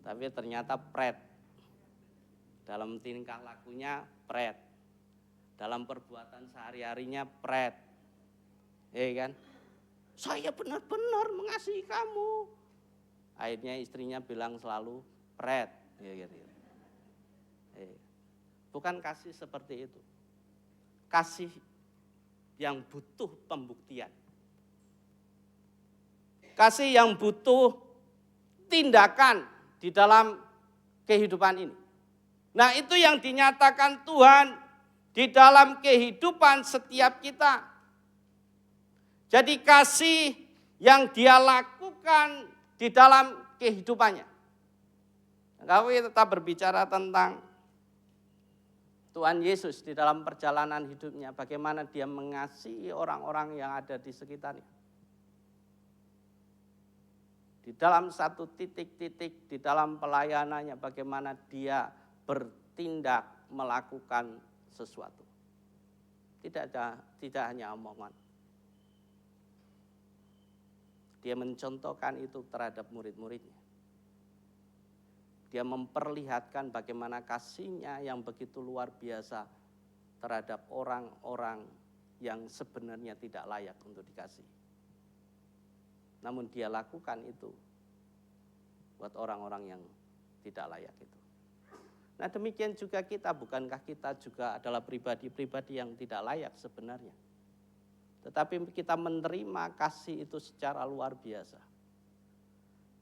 Tapi ternyata pret. Dalam tingkah lakunya pret. Dalam perbuatan sehari-harinya pret. Kan? Saya benar-benar mengasihi kamu. Akhirnya istrinya bilang selalu pret. Gitu. Bukan kasih seperti itu. Kasih yang butuh pembuktian. Kasih yang butuh tindakan di dalam kehidupan ini. Nah, itu yang dinyatakan Tuhan di dalam kehidupan setiap kita. Jadi kasih yang Dia lakukan di dalam kehidupannya. Kalau kita tetap berbicara tentang Tuhan Yesus di dalam perjalanan hidupnya, bagaimana Dia mengasihi orang-orang yang ada di sekitarnya. Di dalam satu titik-titik di dalam pelayanannya, bagaimana Dia bertindak melakukan sesuatu. Tidak hanya omongan. Dia mencontohkan itu terhadap murid-muridnya. Dia memperlihatkan bagaimana kasihnya yang begitu luar biasa terhadap orang-orang yang sebenarnya tidak layak untuk dikasihi. Namun Dia lakukan itu buat orang-orang yang tidak layak itu. Nah, demikian juga kita, bukankah kita juga adalah pribadi-pribadi yang tidak layak sebenarnya. Tetapi kita menerima kasih itu secara luar biasa.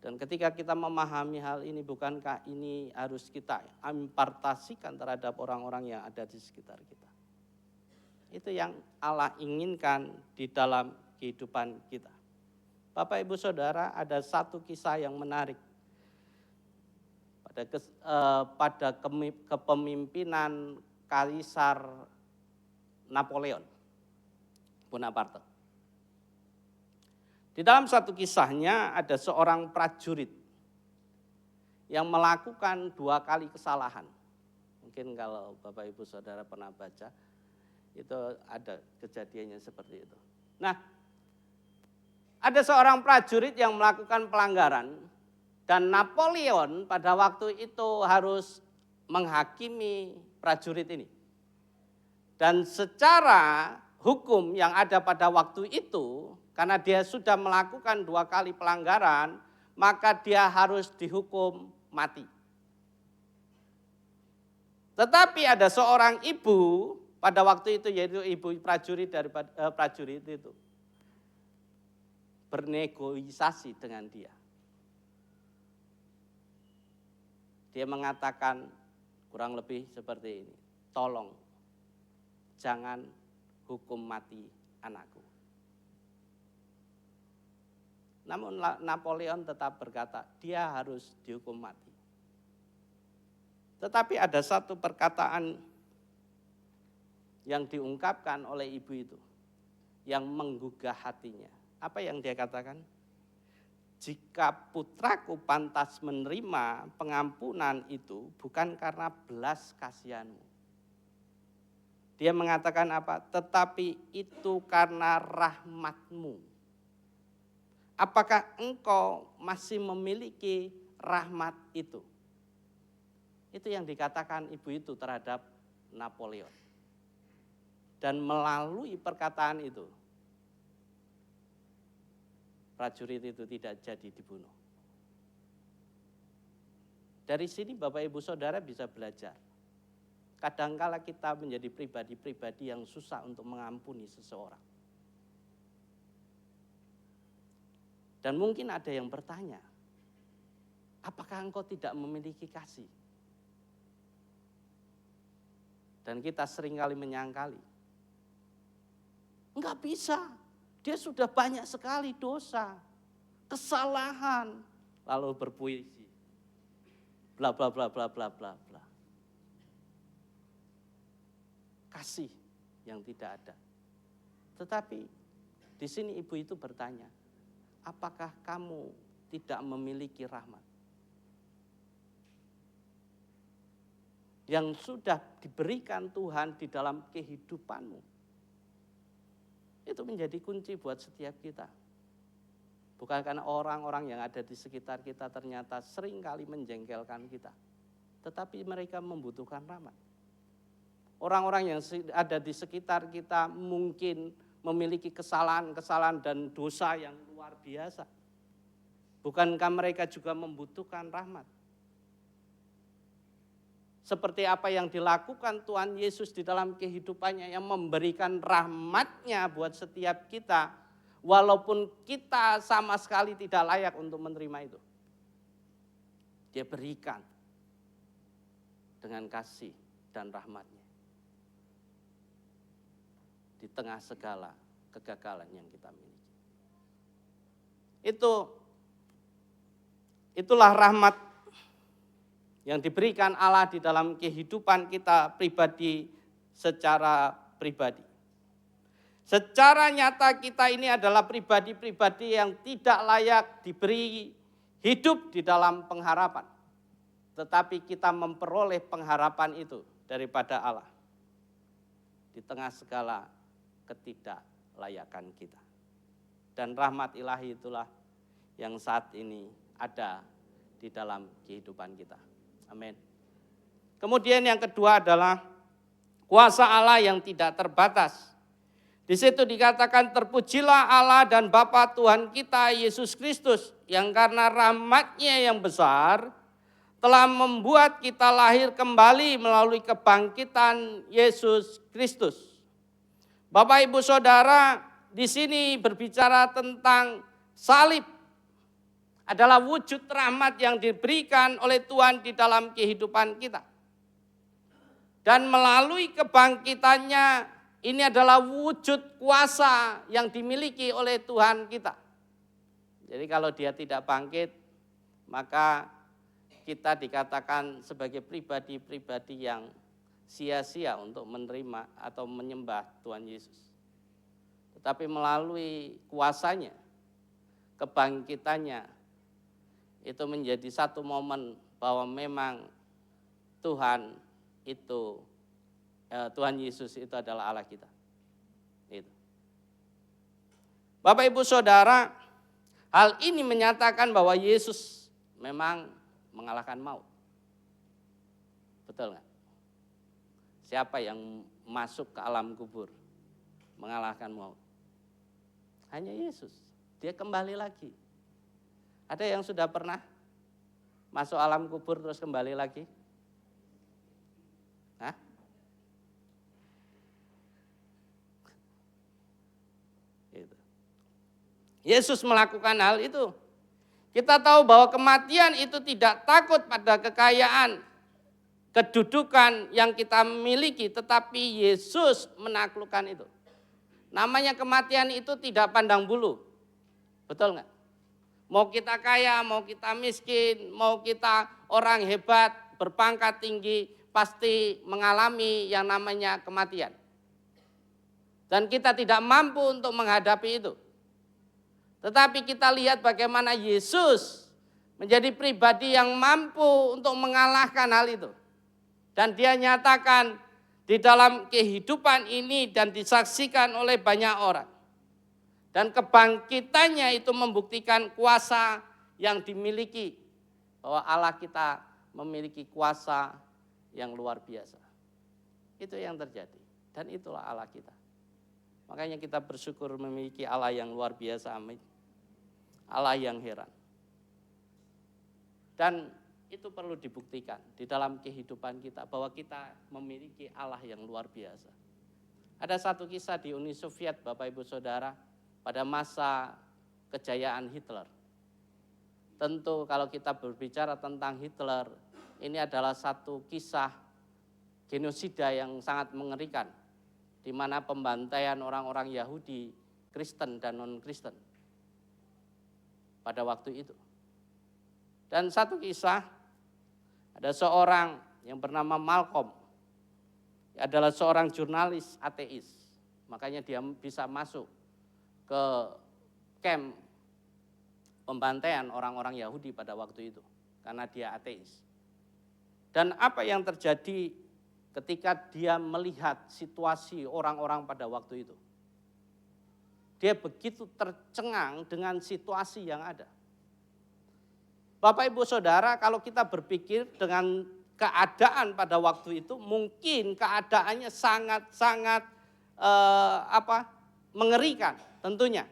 Dan ketika kita memahami hal ini, bukankah ini harus kita impartasikan terhadap orang-orang yang ada di sekitar kita. Itu yang Allah inginkan di dalam kehidupan kita. Bapak, Ibu, Saudara, ada satu kisah yang menarik. Pada kepemimpinan Kaisar Napoleon Bonaparte. Di dalam satu kisahnya ada seorang prajurit yang melakukan 2 kali kesalahan. Mungkin kalau Bapak Ibu Saudara pernah baca, itu ada kejadiannya seperti itu. Nah, ada seorang prajurit yang melakukan pelanggaran dan Napoleon pada waktu itu harus menghakimi prajurit ini. Dan secara hukum yang ada pada waktu itu, karena dia sudah melakukan 2 kali pelanggaran, maka dia harus dihukum mati. Tetapi ada seorang ibu pada waktu itu, yaitu ibu prajurit daripada prajurit itu, bernegosiasi dengan dia. Dia mengatakan kurang lebih seperti ini, tolong jangan hukum mati anakku. Namun Napoleon tetap berkata, dia harus dihukum mati. Tetapi ada satu perkataan yang diungkapkan oleh ibu itu, yang menggugah hatinya. Apa yang dia katakan? Jika putraku pantas menerima pengampunan itu bukan karena belas kasihanmu. Dia mengatakan apa? Tetapi itu karena rahmat-Mu. Apakah engkau masih memiliki rahmat itu? Itu yang dikatakan ibu itu terhadap Napoleon. Dan melalui perkataan itu, prajurit itu tidak jadi dibunuh. Dari sini Bapak Ibu Saudara bisa belajar. Kadangkala kita menjadi pribadi-pribadi yang susah untuk mengampuni seseorang. Dan mungkin ada yang bertanya, apakah engkau tidak memiliki kasih? Dan kita seringkali menyangkali, enggak bisa, dia sudah banyak sekali dosa, kesalahan, lalu berpuisi, bla bla bla bla bla bla bla. Kasih yang tidak ada. Tetapi di sini ibu itu bertanya, apakah kamu tidak memiliki rahmat yang sudah diberikan Tuhan di dalam kehidupanmu? Itu menjadi kunci buat setiap kita. Bukan karena orang-orang yang ada di sekitar kita ternyata seringkali menjengkelkan kita, tetapi mereka membutuhkan rahmat. Orang-orang yang ada di sekitar kita mungkin memiliki kesalahan-kesalahan dan dosa yang luar biasa. Bukankah mereka juga membutuhkan rahmat? Seperti apa yang dilakukan Tuhan Yesus di dalam kehidupannya yang memberikan rahmat-Nya buat setiap kita. Walaupun kita sama sekali tidak layak untuk menerima itu. Dia berikan dengan kasih dan rahmat-Nya. Di tengah segala kegagalan yang kita miliki. Itulah rahmat yang diberikan Allah di dalam kehidupan kita pribadi secara pribadi. Secara nyata kita ini adalah pribadi-pribadi yang tidak layak diberi hidup di dalam pengharapan. Tetapi kita memperoleh pengharapan itu daripada Allah. Di tengah segala ketidaklayakan kita. Dan rahmat ilahi itulah yang saat ini ada di dalam kehidupan kita. Amin. Kemudian yang kedua adalah kuasa Allah yang tidak terbatas. Di situ dikatakan terpujilah Allah dan Bapa Tuhan kita Yesus Kristus yang karena rahmat-Nya yang besar telah membuat kita lahir kembali melalui kebangkitan Yesus Kristus. Bapak Ibu Saudara, di sini berbicara tentang salib adalah wujud rahmat yang diberikan oleh Tuhan di dalam kehidupan kita. Dan melalui kebangkitannya ini adalah wujud kuasa yang dimiliki oleh Tuhan kita. Jadi kalau dia tidak bangkit, maka kita dikatakan sebagai pribadi-pribadi yang sia-sia untuk menerima atau menyembah Tuhan Yesus. Tetapi melalui kuasanya, kebangkitannya, itu menjadi satu momen bahwa memang Tuhan Yesus itu adalah Allah kita. Itu. Bapak Ibu Saudara, hal ini menyatakan bahwa Yesus memang mengalahkan maut. Betul nggak? Siapa yang masuk ke alam kubur mengalahkan maut? Hanya Yesus. Dia kembali lagi. Ada yang sudah pernah masuk alam kubur terus kembali lagi? Hah? Itu. Yesus melakukan hal itu. Kita tahu bahwa kematian itu tidak takut pada kekayaan, kedudukan yang kita miliki, tetapi Yesus menaklukkan itu. Namanya kematian itu tidak pandang bulu. Betul nggak? Mau kita kaya, mau kita miskin, mau kita orang hebat, berpangkat tinggi, pasti mengalami yang namanya kematian. Dan kita tidak mampu untuk menghadapi itu. Tetapi kita lihat bagaimana Yesus menjadi pribadi yang mampu untuk mengalahkan hal itu. Dan dia nyatakan, di dalam kehidupan ini dan disaksikan oleh banyak orang. Dan kebangkitannya itu membuktikan kuasa yang dimiliki, bahwa Allah kita memiliki kuasa yang luar biasa. Itu yang terjadi, dan itulah Allah kita. Makanya kita bersyukur memiliki Allah yang luar biasa, amin. Allah yang heran. Dan itu perlu dibuktikan di dalam kehidupan kita, bahwa kita memiliki Allah yang luar biasa. Ada satu kisah di Uni Soviet, Bapak Ibu Saudara, pada masa kejayaan Hitler. Tentu kalau kita berbicara tentang Hitler, ini adalah satu kisah genosida yang sangat mengerikan, di mana pembantaian orang-orang Yahudi, Kristen dan non-Kristen pada waktu itu. Dan satu kisah, ada seorang yang bernama Malcolm, adalah seorang jurnalis ateis, makanya dia bisa masuk ke camp pembantaian orang-orang Yahudi pada waktu itu, karena dia ateis. Dan apa yang terjadi ketika dia melihat situasi orang-orang pada waktu itu? Dia begitu tercengang dengan situasi yang ada. Bapak Ibu Saudara, kalau kita berpikir dengan keadaan pada waktu itu, mungkin keadaannya sangat-sangat mengerikan tentunya.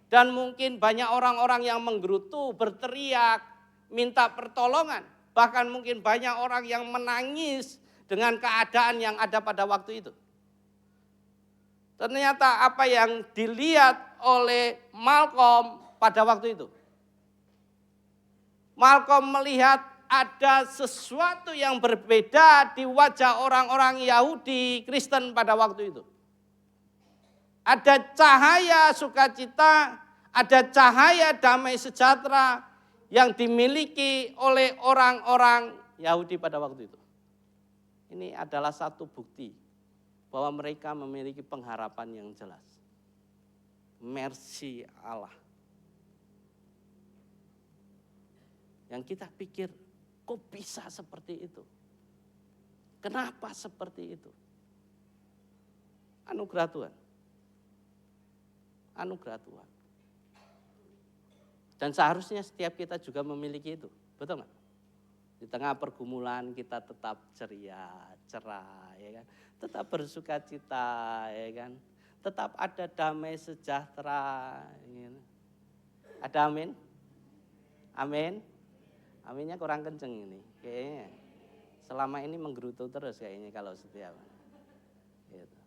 Dan mungkin banyak orang-orang yang menggerutu, berteriak, minta pertolongan. Bahkan mungkin banyak orang yang menangis dengan keadaan yang ada pada waktu itu. Ternyata apa yang dilihat oleh Malcolm pada waktu itu, Malcolm melihat ada sesuatu yang berbeda di wajah orang-orang Yahudi Kristen pada waktu itu. Ada cahaya sukacita, ada cahaya damai sejahtera yang dimiliki oleh orang-orang Yahudi pada waktu itu. Ini adalah satu bukti bahwa mereka memiliki pengharapan yang jelas. Mercy Allah. Yang kita pikir, kok bisa seperti itu? Kenapa seperti itu? Anugerah Tuhan. Anugerah Tuhan. Dan seharusnya setiap kita juga memiliki itu. Betul nggak? Di tengah pergumulan kita tetap ceria, cerah, ya kan? Tetap bersuka cita, ya kan? Tetap ada damai sejahtera. Ya. Ada amin? Amin? Aminnya kurang kenceng ini, kayaknya. Selama ini menggerutu terus kayaknya kalau setiap. Gitu.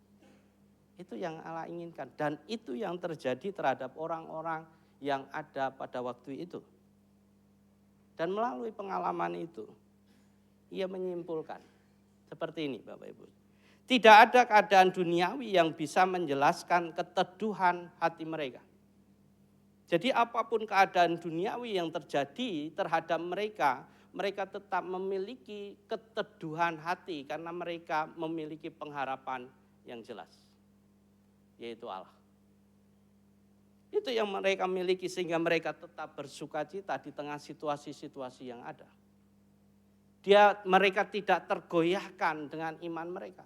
Itu yang Allah inginkan, dan itu yang terjadi terhadap orang-orang yang ada pada waktu itu. Dan melalui pengalaman itu, ia menyimpulkan seperti ini Bapak Ibu. Tidak ada keadaan duniawi yang bisa menjelaskan keteduhan hati mereka. Jadi apapun keadaan duniawi yang terjadi terhadap mereka, mereka tetap memiliki keteduhan hati karena mereka memiliki pengharapan yang jelas, yaitu Allah. Itu yang mereka miliki sehingga mereka tetap bersuka cita di tengah situasi-situasi yang ada. Mereka tidak tergoyahkan dengan iman mereka.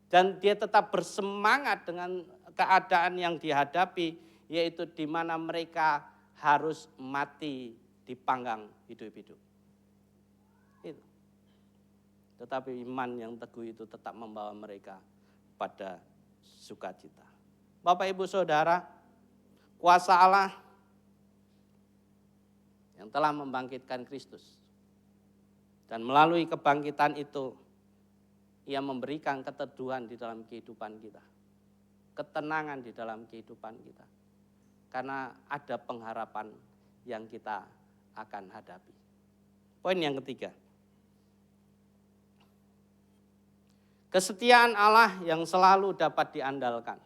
Dan dia tetap bersemangat dengan keadaan yang dihadapi, yaitu di mana mereka harus mati dipanggang hidup-hidup. Itu. Tetapi iman yang teguh itu tetap membawa mereka pada sukacita. Bapak Ibu Saudara, kuasa Allah yang telah membangkitkan Kristus. Dan melalui kebangkitan itu, ia memberikan keteduhan di dalam kehidupan kita. Ketenangan di dalam kehidupan kita. Karena ada pengharapan yang kita akan hadapi. Poin yang ketiga. Kesetiaan Allah yang selalu dapat diandalkan.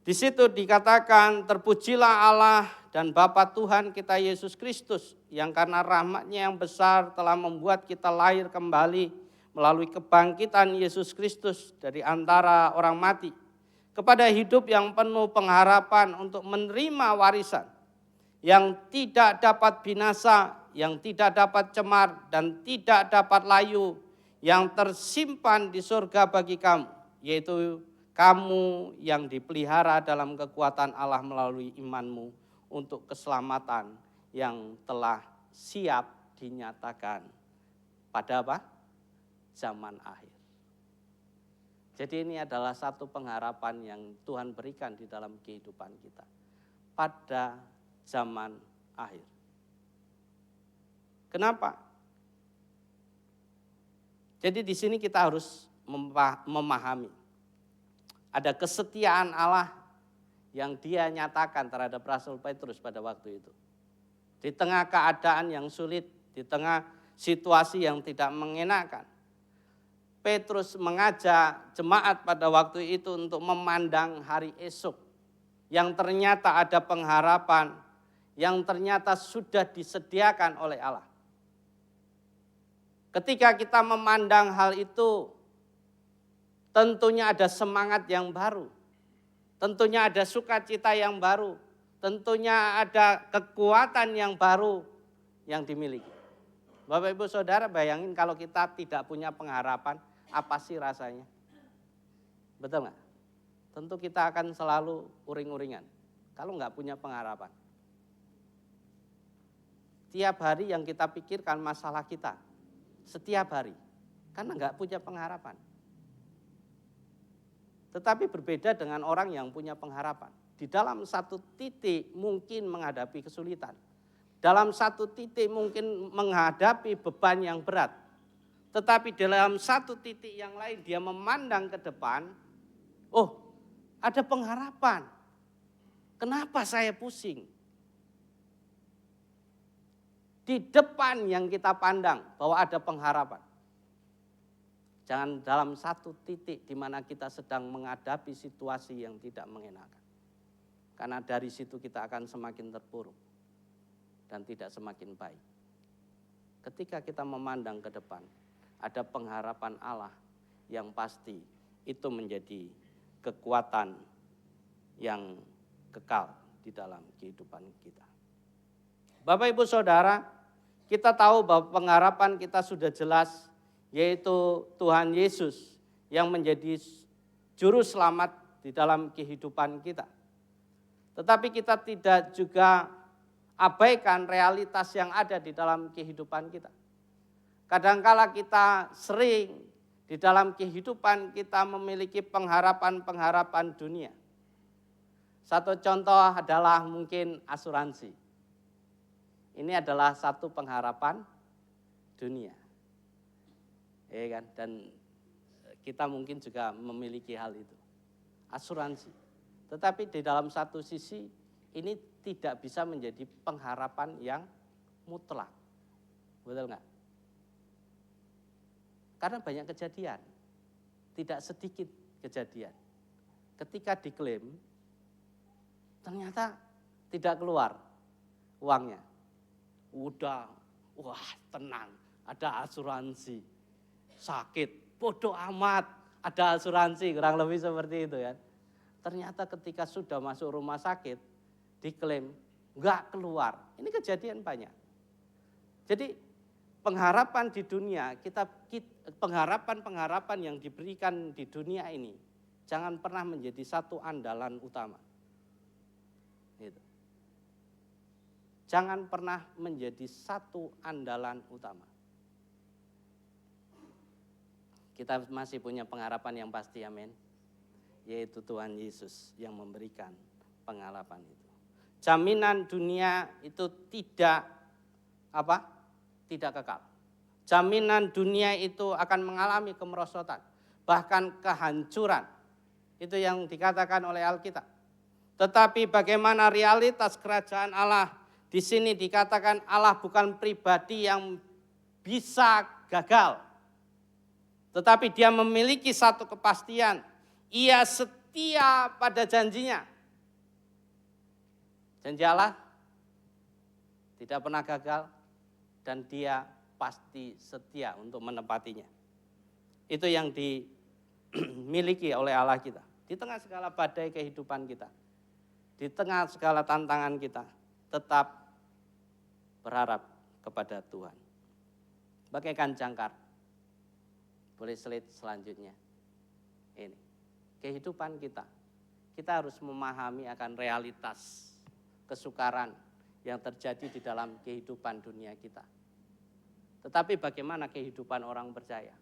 Di situ dikatakan, terpujilah Allah dan Bapa Tuhan kita Yesus Kristus, yang karena rahmat-Nya yang besar telah membuat kita lahir kembali melalui kebangkitan Yesus Kristus dari antara orang mati, kepada hidup yang penuh pengharapan untuk menerima warisan yang tidak dapat binasa, yang tidak dapat cemar dan tidak dapat layu, yang tersimpan di surga bagi kamu, yaitu kamu yang dipelihara dalam kekuatan Allah melalui imanmu untuk keselamatan yang telah siap dinyatakan pada apa? Zaman akhir. Jadi ini adalah satu pengharapan yang Tuhan berikan di dalam kehidupan kita pada zaman akhir. Kenapa? Jadi di sini kita harus memahami ada kesetiaan Allah yang Dia nyatakan terhadap Rasul Petrus pada waktu itu. Di tengah keadaan yang sulit, di tengah situasi yang tidak mengenakan, Petrus mengajak jemaat pada waktu itu untuk memandang hari esok yang ternyata ada pengharapan, yang ternyata sudah disediakan oleh Allah. Ketika kita memandang hal itu, tentunya ada semangat yang baru, tentunya ada sukacita yang baru, tentunya ada kekuatan yang baru yang dimiliki. Bapak Ibu Saudara, bayangin kalau kita tidak punya pengharapan, apa sih rasanya? Betul nggak? Tentu kita akan selalu uring-uringan kalau nggak punya pengharapan. Tiap hari yang kita pikirkan masalah kita, setiap hari, karena nggak punya pengharapan. Tetapi berbeda dengan orang yang punya pengharapan. Di dalam satu titik mungkin menghadapi kesulitan. Dalam satu titik mungkin menghadapi beban yang berat. Tetapi dalam satu titik yang lain dia memandang ke depan, oh ada pengharapan. Kenapa saya pusing? Di depan yang kita pandang bahwa ada pengharapan. Jangan dalam satu titik di mana kita sedang menghadapi situasi yang tidak mengenakan. Karena dari situ kita akan semakin terpuruk dan tidak semakin baik. Ketika kita memandang ke depan, ada pengharapan Allah yang pasti itu menjadi kekuatan yang kekal di dalam kehidupan kita. Bapak Ibu Saudara, kita tahu bahwa pengharapan kita sudah jelas, yaitu Tuhan Yesus yang menjadi juru selamat di dalam kehidupan kita. Tetapi kita tidak juga abaikan realitas yang ada di dalam kehidupan kita. Kadangkala kita sering di dalam kehidupan kita memiliki pengharapan-pengharapan dunia. Satu contoh adalah mungkin asuransi. Ini adalah satu pengharapan dunia. Ya kan? Dan kita mungkin juga memiliki hal itu. Asuransi. Tetapi di dalam satu sisi ini tidak bisa menjadi pengharapan yang mutlak. Betul enggak? Karena banyak kejadian. Tidak sedikit kejadian. Ketika diklaim ternyata tidak keluar uangnya. Udah, wah tenang, ada asuransi. Sakit, bodoh amat, ada asuransi, kurang lebih seperti itu ya. Ternyata ketika sudah masuk rumah sakit, diklaim enggak keluar. Ini kejadian banyak. Jadi pengharapan di dunia, pengharapan-pengharapan yang diberikan di dunia ini, jangan pernah menjadi satu andalan utama. Gitu. Jangan pernah menjadi satu andalan utama. Kita masih punya pengharapan yang pasti, amin. Yaitu Tuhan Yesus yang memberikan pengharapan itu. Jaminan dunia itu tidak kekal. Jaminan dunia itu akan mengalami kemerosotan, bahkan kehancuran. Itu yang dikatakan oleh Alkitab. Tetapi bagaimana realitas kerajaan Allah? Di sini dikatakan Allah bukan pribadi yang bisa gagal. Tetapi dia memiliki satu kepastian. Ia setia pada janjinya. Janji Allah tidak pernah gagal dan dia pasti setia untuk menepatinya. Itu yang dimiliki oleh Allah kita. Di tengah segala badai kehidupan kita, di tengah segala tantangan kita, tetap berharap kepada Tuhan. Bagaikan jangkar Boleh slide selanjutnya. Ini, kehidupan kita. Kita harus memahami akan realitas kesukaran yang terjadi di dalam kehidupan dunia kita. Tetapi bagaimana kehidupan orang percaya?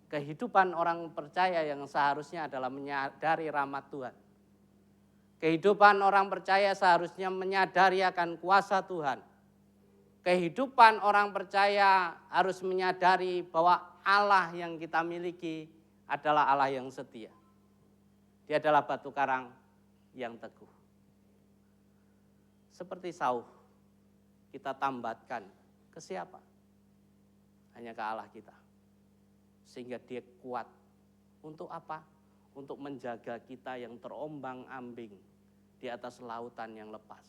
Kehidupan orang percaya yang seharusnya adalah menyadari rahmat Tuhan. Kehidupan orang percaya seharusnya menyadari akan kuasa Tuhan. Kehidupan orang percaya harus menyadari bahwa Allah yang kita miliki adalah Allah yang setia. Dia adalah batu karang yang teguh. Seperti Sauh, kita tambatkan ke siapa? Hanya ke Allah kita. Sehingga dia kuat. Untuk apa? Untuk menjaga kita yang terombang-ambing di atas lautan yang lepas.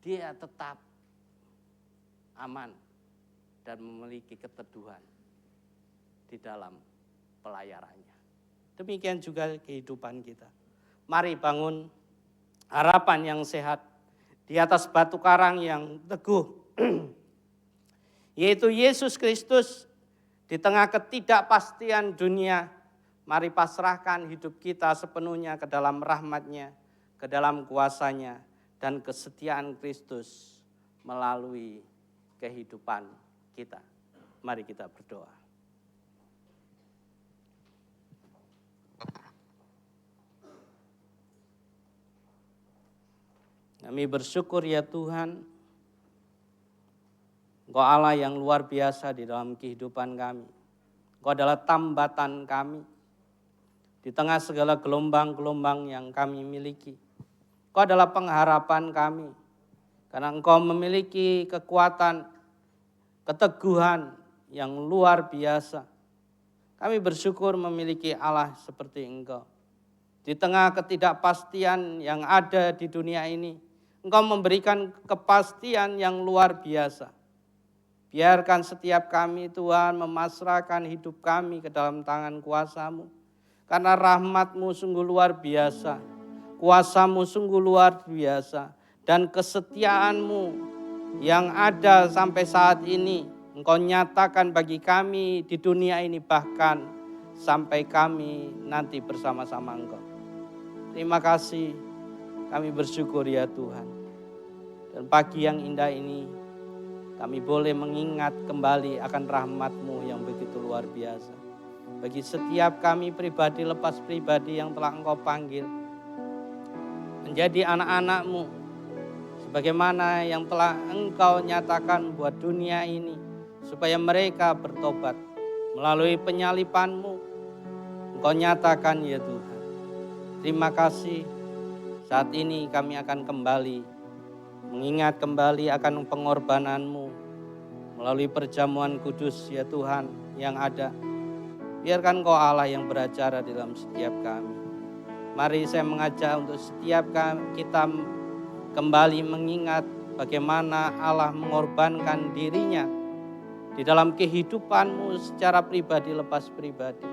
Dia tetap aman dan memiliki keteduhan di dalam pelayarannya. Demikian juga kehidupan kita. Mari bangun harapan yang sehat di atas batu karang yang teguh, yaitu Yesus Kristus. Di tengah ketidakpastian dunia, mari pasrahkan hidup kita sepenuhnya ke dalam rahmat-Nya, ke dalam kuasa-Nya, dan kesetiaan Kristus melalui kehidupan kita. Mari kita berdoa. Kami bersyukur ya Tuhan, Engkau Allah yang luar biasa di dalam kehidupan kami. Engkau adalah tambatan kami di tengah segala gelombang-gelombang yang kami miliki. Engkau adalah pengharapan kami, karena Engkau memiliki kekuatan, keteguhan yang luar biasa. Kami bersyukur memiliki Allah seperti Engkau. Di tengah ketidakpastian yang ada di dunia ini, Engkau memberikan kepastian yang luar biasa. Biarkan setiap kami Tuhan memasrahkan hidup kami ke dalam tangan kuasa-Mu. Karena rahmat-Mu sungguh luar biasa, kuasa-Mu sungguh luar biasa, dan kesetiaan-Mu yang ada sampai saat ini Engkau nyatakan bagi kami di dunia ini, bahkan sampai kami nanti bersama-sama Engkau. Terima kasih, kami bersyukur ya Tuhan. Dan pagi yang indah ini kami boleh mengingat kembali akan rahmat-Mu yang begitu luar biasa. Bagi setiap kami pribadi lepas pribadi yang telah Engkau panggil menjadi anak-anak-Mu, sebagaimana yang telah Engkau nyatakan buat dunia ini, supaya mereka bertobat melalui penyaliban-Mu. Engkau nyatakan ya Tuhan. Terima kasih, saat ini kami akan kembali mengingat kembali akan pengorbanan-Mu melalui perjamuan kudus ya Tuhan yang ada. Biarkan Engkau Allah yang beracara dalam setiap kami. Mari saya mengajak untuk setiap kita kembali mengingat bagaimana Allah mengorbankan dirinya di dalam kehidupan-Mu secara pribadi lepas pribadi.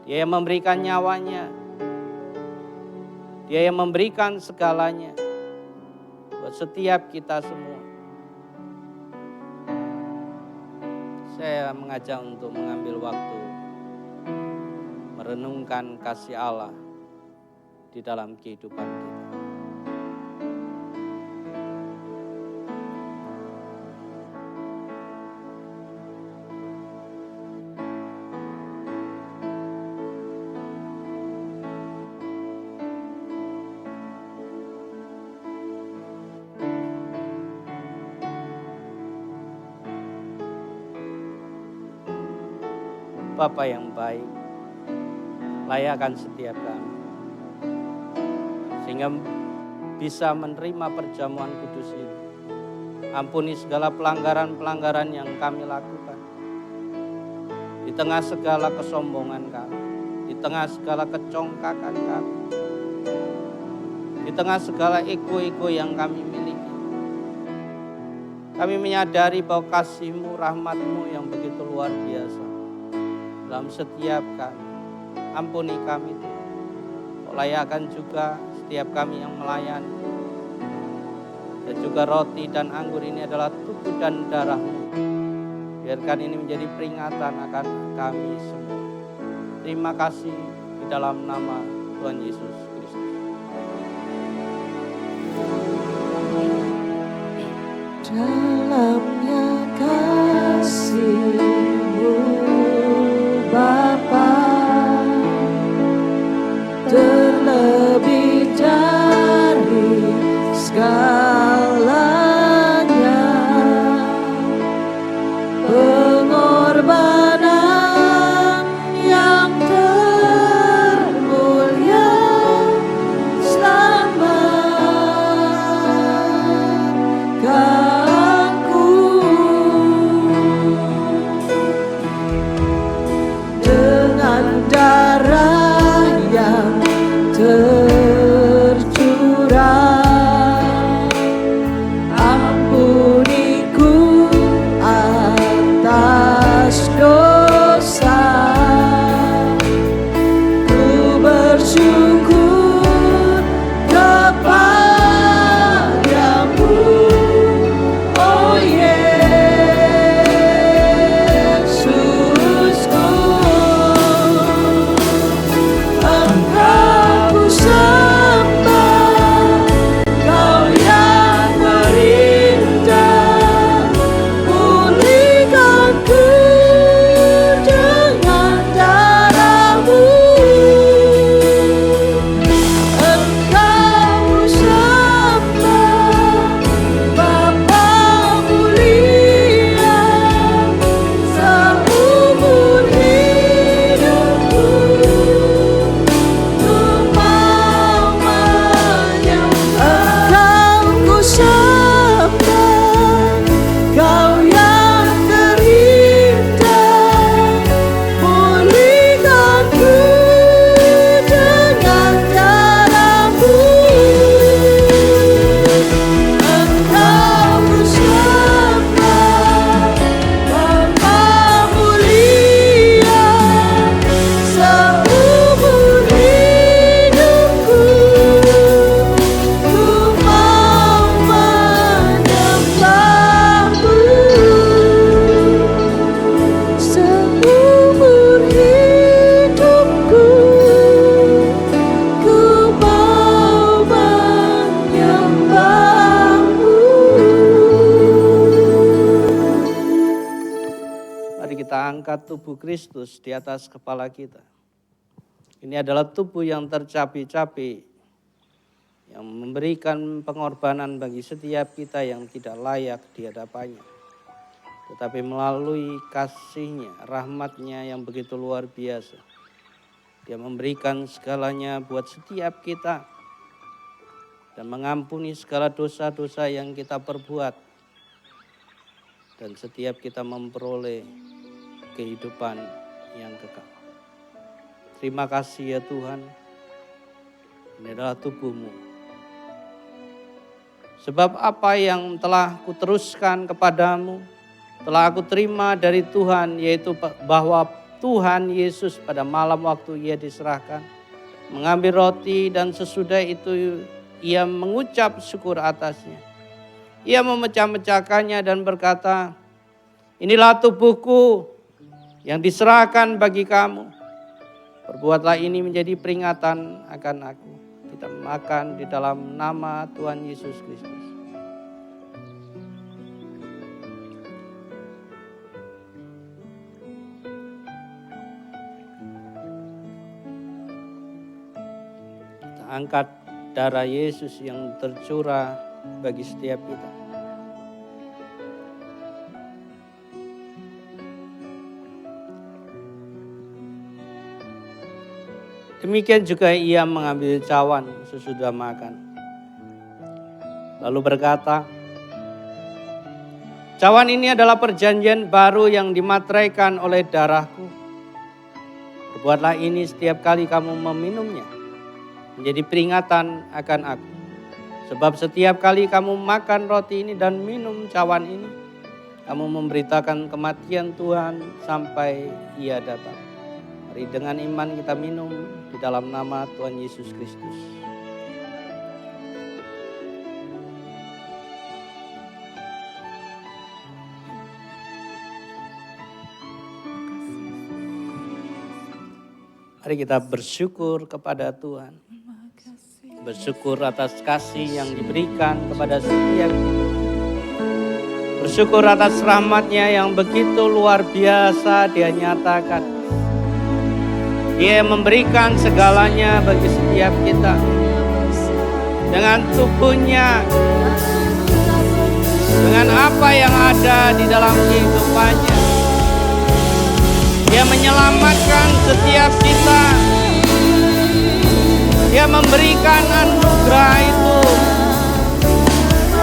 Dia yang memberikan nyawanya, Dia yang memberikan segalanya buat setiap kita semua. Saya mengajak untuk mengambil waktu merenungkan kasih Allah di dalam kehidupan kita. Bapa yang baik, layakkan setiap kami, sehingga bisa menerima perjamuan kudus ini. Ampuni segala pelanggaran-pelanggaran yang kami lakukan, di tengah segala kesombongan kami, di tengah segala kecongkakan kami, di tengah segala ego-ego yang kami miliki. Kami menyadari bahwa kasih-Mu, rahmat-Mu yang begitu luar biasa dalam setiap kami. Ampuni kami Tuhan. Layakkan juga setiap kami yang melayani. Dan juga roti dan anggur ini adalah tubuh dan darah-Mu Biarkan ini menjadi peringatan akan kami semua. Terima kasih di dalam nama Tuhan Yesus Kristus. Dalamnya kasih-Mu Bapa, terlebih dari segalanya, pengorbanan yang termulia selamatkanku dengan darah yang tercurah. Ampuniku atas dosa, ku bersyukur kepadamu, oh Yesusku. Engkau ku sembah, Kau yang berindah, pulihkanku dengan darah-Mu. Engkau ku sembah, Bapa mulia, seumur hidupku ku mau menyembah. Engkau ku sembah, Kau yang terindah, pulihkanku dengan darah-Mu. Engkau ku sembah, Bapa mulia, seumur hidupku ku mau menyembah-Mu. Seumur hidupku ku mau menyembah-Mu. Mari kita angkat tubuh Kristus di atas kepala kita. Ini adalah tubuh yang tercapi-capi, yang memberikan pengorbanan bagi setiap kita yang tidak layak di hadapannya. Tetapi melalui kasih-Nya, rahmat-Nya yang begitu luar biasa, Dia memberikan segalanya buat setiap kita dan mengampuni segala dosa-dosa yang kita perbuat. Dan setiap kita memperoleh kehidupan yang kekal. Terima kasih ya Tuhan, ini adalah tubuh-Mu. Sebab apa yang telah kuteruskan kepadamu, telah aku terima dari Tuhan, yaitu bahwa Tuhan Yesus pada malam waktu Ia diserahkan, mengambil roti dan sesudah itu Ia mengucap syukur atasnya. Ia memecah-mecahkannya dan berkata, inilah tubuhku yang diserahkan bagi kamu. Perbuatlah ini menjadi peringatan akan aku. Kita makan di dalam nama Tuhan Yesus Kristus. Kita angkat darah Yesus yang tercurah bagi setiap kita. Demikian juga Ia mengambil cawan sesudah makan. Lalu berkata, cawan ini adalah perjanjian baru yang dimateraikan oleh darahku. Perbuatlah ini setiap kali kamu meminumnya, menjadi peringatan akan aku. Sebab setiap kali kamu makan roti ini dan minum cawan ini, kamu memberitakan kematian Tuhan sampai Ia datang. Mari dengan iman kita minum di dalam nama Tuhan Yesus Kristus. Mari kita bersyukur kepada Tuhan. Bersyukur atas kasih yang diberikan kepada setiap kita. Bersyukur atas rahmat-Nya yang begitu luar biasa Dia nyatakan. Dia memberikan segalanya bagi setiap kita. Dengan tubuhnya, dengan apa yang ada di dalam kehidupannya. Dia menyelamatkan setiap kita. Dia memberikan anugerah itu.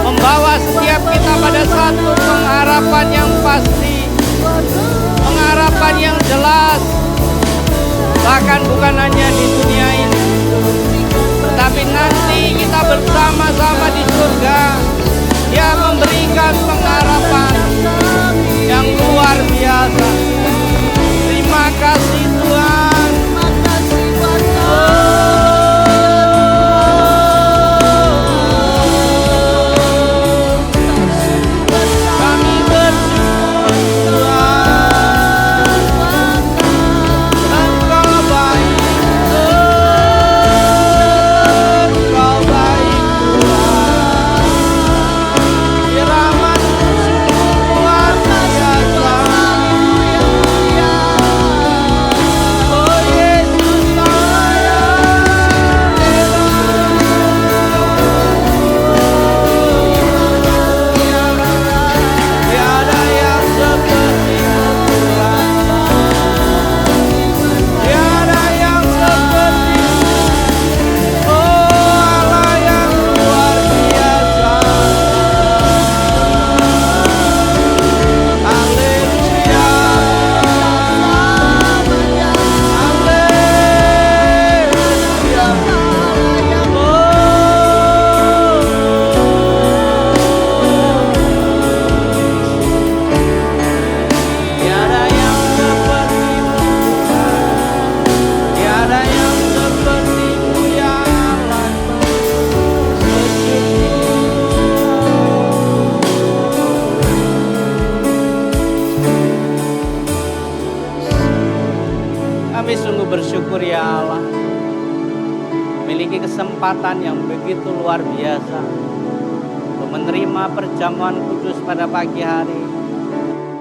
Membawa setiap kita pada satu pengharapan yang pasti. Pengharapan yang jelas. Bahkan bukan hanya di dunia ini. Tetapi nanti kita bersama-sama di surga. Dia memberikan pengharapan yang luar biasa. Terima kasih Tuhan. Kami bersyukur Tuhan. Engkau baik. Engkau baik Tuhan. Rahmat-Mu luar biasa. Oh Yesus tiada yang seperti-Mu Tuhan. Tiada yang seperti-Mu. Oh Allah yang luar biasa. Haleluya. Tiada yang seperti-Mu Tuhan. Tiada yang seperti-Mu ya Allah. Kami sungguh bersyukur ya Allah. Memiliki kesempatan yang begitu luar biasa untuk menerima perjamuan kudus pada pagi hari.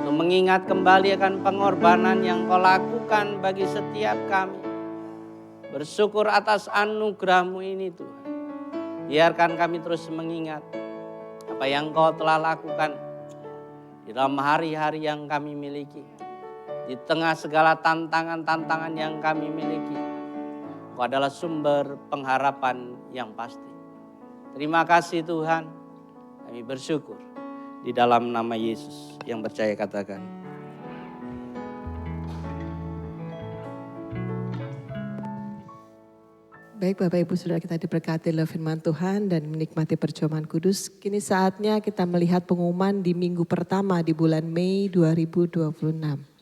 Untuk mengingat kembali akan pengorbanan yang Kau lakukan bagi setiap kami. Bersyukur atas anugerah-Mu ini Tuhan. Biarkan kami terus mengingat apa yang Kau telah lakukan di dalam hari-hari yang kami miliki. Di tengah segala tantangan-tantangan yang kami miliki, Kau adalah sumber pengharapan yang pasti. Terima kasih Tuhan, kami bersyukur. Di dalam nama Yesus, yang percaya katakan. Baik Bapak Ibu Saudara, kita diberkati oleh firman Tuhan dan menikmati perjamuan kudus. Kini saatnya kita melihat pengumuman di minggu pertama di bulan Mei 2026.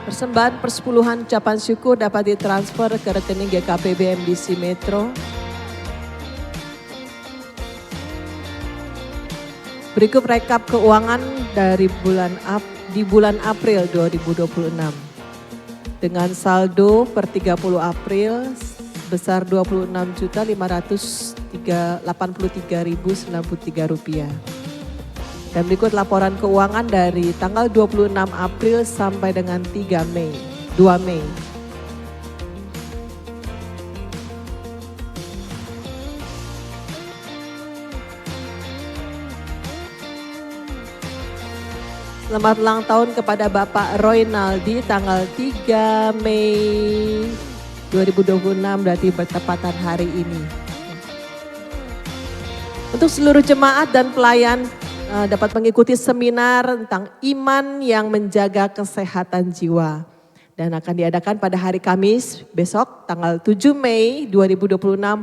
Persembahan persepuluhan ucapan syukur dapat ditransfer ke rekening GKP BMDC Metro. Berikut rekap keuangan dari di bulan April 2026. Dengan saldo per 30 April sebesar Rp26.583.093 rupiah. Dan berikut laporan keuangan dari tanggal 26 April sampai dengan 2 Mei. Selamat ulang tahun kepada Bapak Roy Naldi tanggal 3 Mei 2026 berarti bertepatan hari ini. Untuk seluruh jemaat dan pelayan dapat mengikuti seminar tentang iman yang menjaga kesehatan jiwa. Dan akan diadakan pada hari Kamis besok tanggal 7 Mei 2026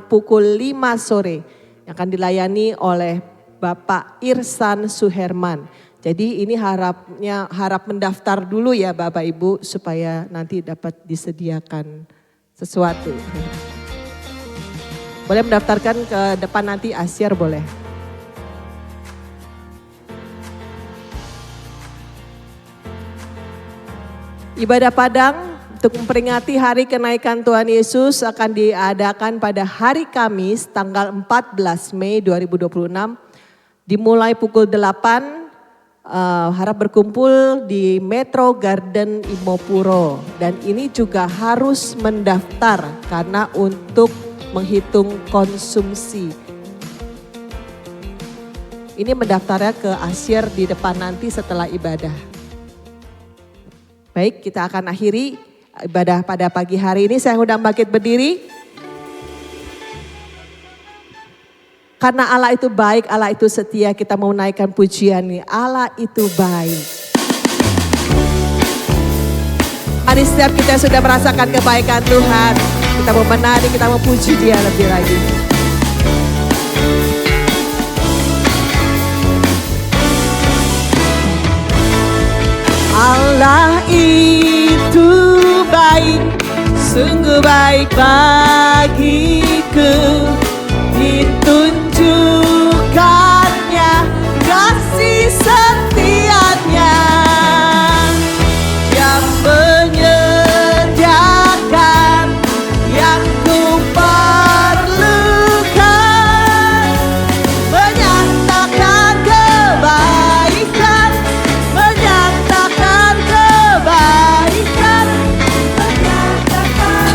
pukul 5 sore. Yang akan dilayani oleh Bapak Irsan Suherman. Jadi ini harap mendaftar dulu ya Bapak Ibu supaya nanti dapat disediakan sesuatu. Boleh mendaftarkan ke depan nanti Asyar boleh. Ibadah Padang untuk memperingati hari kenaikan Tuhan Yesus akan diadakan pada hari Kamis tanggal 14 Mei 2026. Dimulai pukul 8, harap berkumpul di Metro Garden Imopuro. Dan ini juga harus mendaftar karena untuk menghitung konsumsi. Ini mendaftarnya ke Asyir di depan nanti setelah ibadah. Baik, kita akan akhiri ibadah pada pagi hari ini. Saya undang bangkit berdiri. Karena Allah itu baik, Allah itu setia, kita mau naikkan pujian ini. Allah itu baik. Hari setiap kita sudah merasakan kebaikan Tuhan. Kita mau menari, kita mau puji Dia lebih lagi. Allah itu baik, sungguh baik bagiku. Ditunjukkannya kasih setianya yang menyediakan yang ku perlukan, menyatakan kebaikan, menyatakan kebaikan, menyatakan kebaikan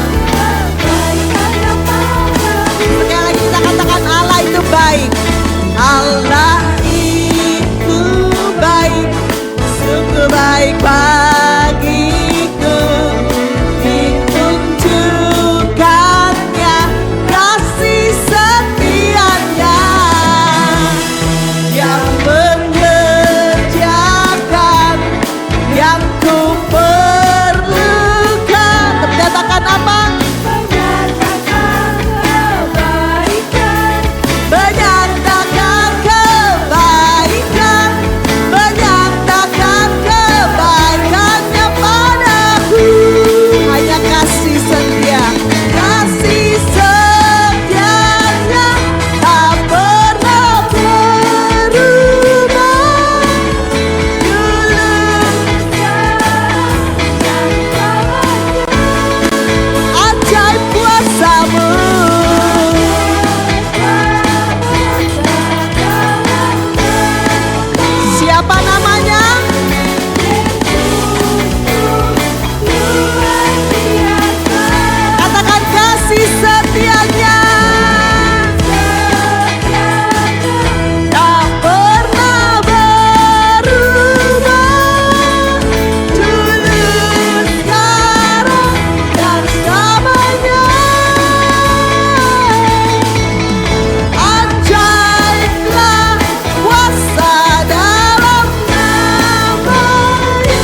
yang mana. Sekali lagi kita katakan Allah itu baik. Allah itu baik, sungguh baik bagiku. Ditunjukkannya kasih setianya yang menyediakan yang ku perlukan. Menyatakan apa? Menyatakan kebaikan, menyatakan kebaikan, menyatakan kebaikannya padaku. Hanya kasih setia, kasih setianya tak pernah berubah. Ajaib kuasa-Mu. Siapa namanya? Katakan kasih setianya tak pernah berubah. Dulu, sekarang, dan selamanya. Ajaiblah kuasa dalam nama-Nya.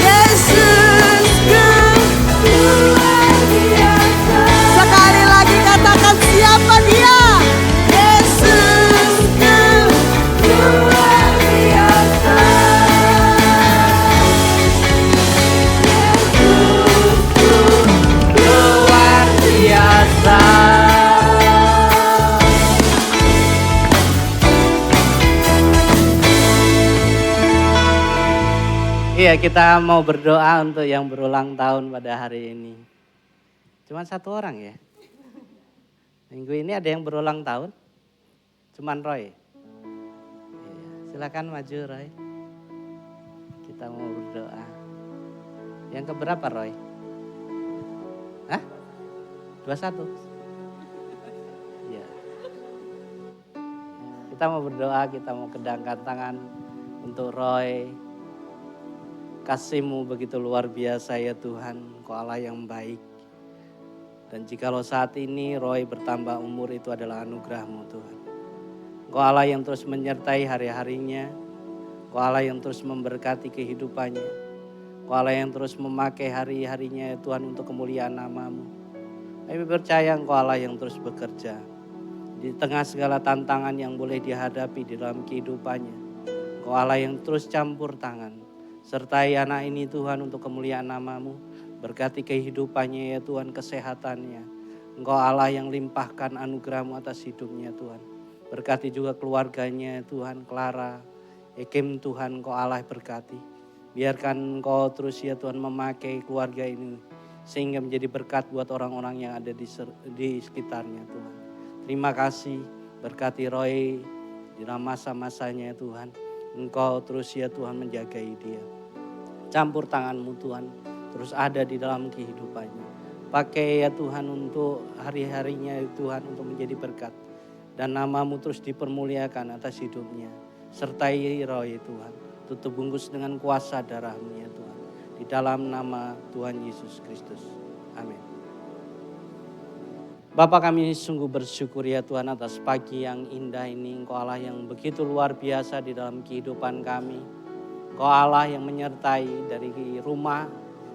Yesusku luar biasa. Sekali lagi katakan siapa Dia. Yesusku luar biasa. Yesusku luar biasa. Iya, kita mau berdoa untuk yang berulang tahun pada hari ini. Cuman satu orang ya. Minggu ini ada yang berulang tahun? Cuman Roy. Iya, silakan maju Roy. Kita mau berdoa. Yang keberapa Roy? Hah? 21? Iya. Kita mau berdoa, kita mau kedangkan tangan untuk Roy. Kasih-Mu begitu luar biasa ya Tuhan, Engkau Allah yang baik. Dan jikalau saat ini Roy bertambah umur itu adalah anugerah-Mu Tuhan. Engkau Allah yang terus menyertai hari-harinya. Engkau Allah yang terus memberkati kehidupannya. Engkau Allah yang terus memakai hari-harinya ya Tuhan untuk kemuliaan nama-Mu. Kami percaya Engkau Allah yang terus bekerja. Di tengah segala tantangan yang boleh dihadapi di dalam kehidupannya. Engkau Allah yang terus campur tangan. Sertai anak ini Tuhan untuk kemuliaan nama-Mu. Berkati kehidupannya ya Tuhan, kesehatannya. Engkau Allah yang limpahkan anugerah-Mu atas hidupnya Tuhan. Berkati juga keluarganya Tuhan, Clara, Ekim Tuhan, Engkau Allah berkati. Biarkan Engkau terus ya Tuhan memakai keluarga ini sehingga menjadi berkat buat orang-orang yang ada di sekitarnya Tuhan. Terima kasih, berkati Roy di dalam masa-masanya ya Tuhan. Engkau terus ya Tuhan menjagai dia. Campur tangan-Mu Tuhan, terus ada di dalam kehidupannya. Pakai ya Tuhan untuk hari-harinya ya Tuhan untuk menjadi berkat. Dan nama-Mu terus dipermuliakan atas hidupnya. Sertai Roy Tuhan. Tutup bungkus dengan kuasa darah-Mu ya Tuhan. Di dalam nama Tuhan Yesus Kristus. Amin. Bapa, kami sungguh bersyukur ya Tuhan atas pagi yang indah ini. Engkau Allah yang begitu luar biasa di dalam kehidupan kami. Engkau Allah yang menyertai dari rumah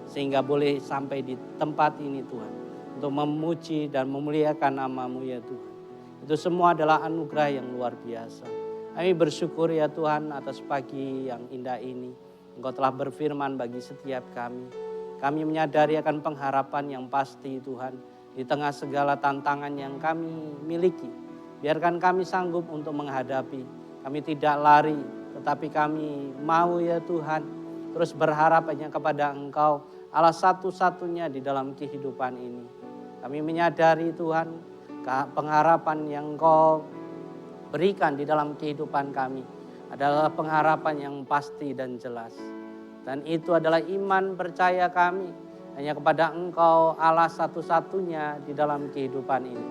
sehingga boleh sampai di tempat ini Tuhan. Untuk memuji dan memuliakan nama-Mu ya Tuhan. Itu semua adalah anugerah yang luar biasa. Kami bersyukur ya Tuhan atas pagi yang indah ini. Engkau telah berfirman bagi setiap kami. Kami menyadari akan pengharapan yang pasti Tuhan. Di tengah segala tantangan yang kami miliki. Biarkan kami sanggup untuk menghadapi. Kami tidak lari, tetapi kami mau ya Tuhan. Terus berharap hanya kepada Engkau, Allah satu-satunya di dalam kehidupan ini. Kami menyadari Tuhan, pengharapan yang Engkau berikan di dalam kehidupan kami adalah pengharapan yang pasti dan jelas. Dan itu adalah iman percaya kami hanya kepada Engkau Allah satu-satunya di dalam kehidupan ini.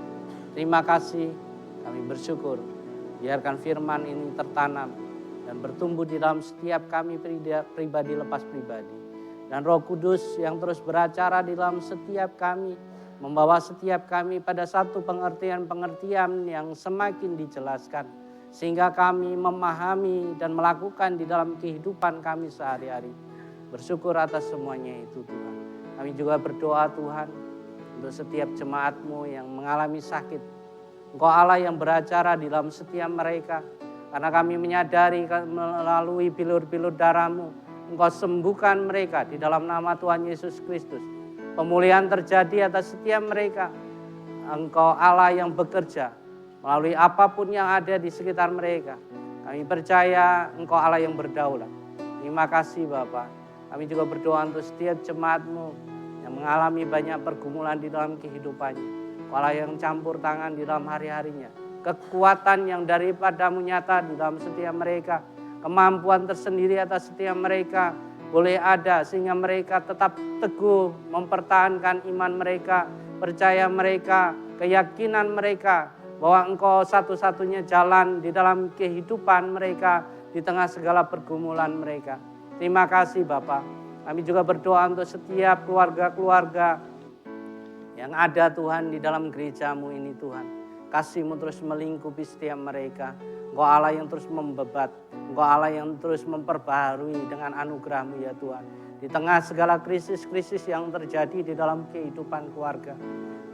Terima kasih, kami bersyukur. Biarkan firman ini tertanam dan bertumbuh di dalam setiap kami pribadi lepas pribadi. Dan Roh Kudus yang terus beracara di dalam setiap kami, membawa setiap kami pada satu pengertian-pengertian yang semakin dijelaskan. Sehingga kami memahami dan melakukan di dalam kehidupan kami sehari-hari. Bersyukur atas semuanya itu Tuhan. Kami juga berdoa Tuhan untuk setiap jemaat-Mu yang mengalami sakit. Engkau Allah yang beracara di dalam setiap mereka. Karena kami menyadari melalui bilur-bilur darah-Mu, Engkau sembuhkan mereka di dalam nama Tuhan Yesus Kristus. Pemulihan terjadi atas setiap mereka. Engkau Allah yang bekerja melalui apapun yang ada di sekitar mereka. Kami percaya Engkau Allah yang berdaulat. Terima kasih Bapa. Kami juga berdoa untuk setiap jemaat-Mu yang mengalami banyak pergumulan di dalam kehidupannya. Engkau Allah yang campur tangan di dalam hari-harinya. Kekuatan yang daripada-Mu nyata di dalam setiap mereka. Kemampuan tersendiri atas setiap mereka boleh ada sehingga mereka tetap teguh mempertahankan iman mereka, percaya mereka, keyakinan mereka bahwa Engkau satu-satunya jalan di dalam kehidupan mereka di tengah segala pergumulan mereka. Terima kasih Bapa. Kami juga berdoa untuk setiap keluarga-keluarga yang ada Tuhan di dalam gereja-Mu ini Tuhan. Kasih-Mu terus melingkupi setiap mereka. Engkau Allah yang terus membebat. Engkau Allah yang terus memperbaharui dengan anugerah-Mu ya Tuhan. Di tengah segala krisis-krisis yang terjadi di dalam kehidupan keluarga.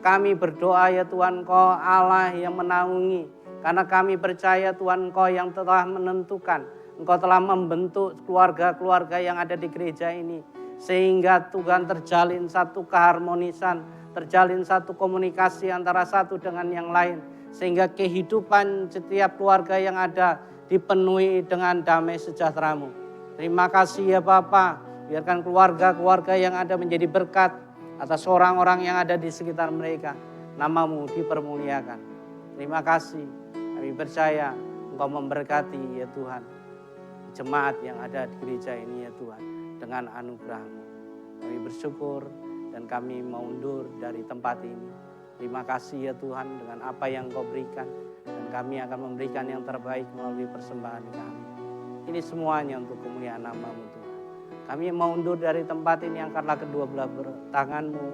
Kami berdoa ya Tuhan, Engkau Allah yang menaungi. Karena kami percaya Tuhan Engkau yang telah menentukan. Engkau telah membentuk keluarga-keluarga yang ada di gereja ini. Sehingga Tuhan terjalin satu keharmonisan. Terjalin satu komunikasi antara satu dengan yang lain. Sehingga kehidupan setiap keluarga yang ada dipenuhi dengan damai sejahtera-Mu. Terima kasih ya Bapa. Biarkan keluarga-keluarga yang ada menjadi berkat atas orang-orang yang ada di sekitar mereka. Nama-Mu dipermuliakan. Terima kasih. Kami percaya Engkau memberkati ya Tuhan. Jemaat yang ada di gereja ini ya Tuhan. Dengan anugerah-Mu. Kami bersyukur dan kami mau undur dari tempat ini. Terima kasih ya Tuhan dengan apa yang Engkau berikan. Dan kami akan memberikan yang terbaik melalui persembahan kami. Ini semuanya untuk kemuliaan nama-Mu Tuhan. Kami mau undur dari tempat ini, angkatlah kedua belah tangan-Mu.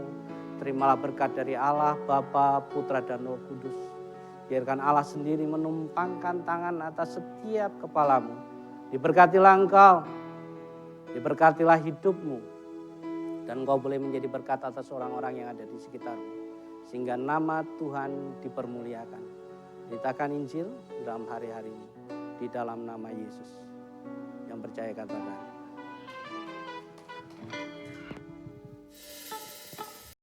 Terimalah berkat dari Allah, Bapa, Putra, dan Roh Kudus. Biarkan Allah sendiri menumpangkan tangan atas setiap kepala-Mu. Diberkatilah Engkau, diberkatilah hidup-Mu. Dan Engkau boleh menjadi berkat atas orang-orang yang ada di sekitar-Mu. Sehingga nama Tuhan dipermuliakan. Beritakan Injil dalam hari-hari ini. Di dalam nama Yesus. Yang percaya katakan.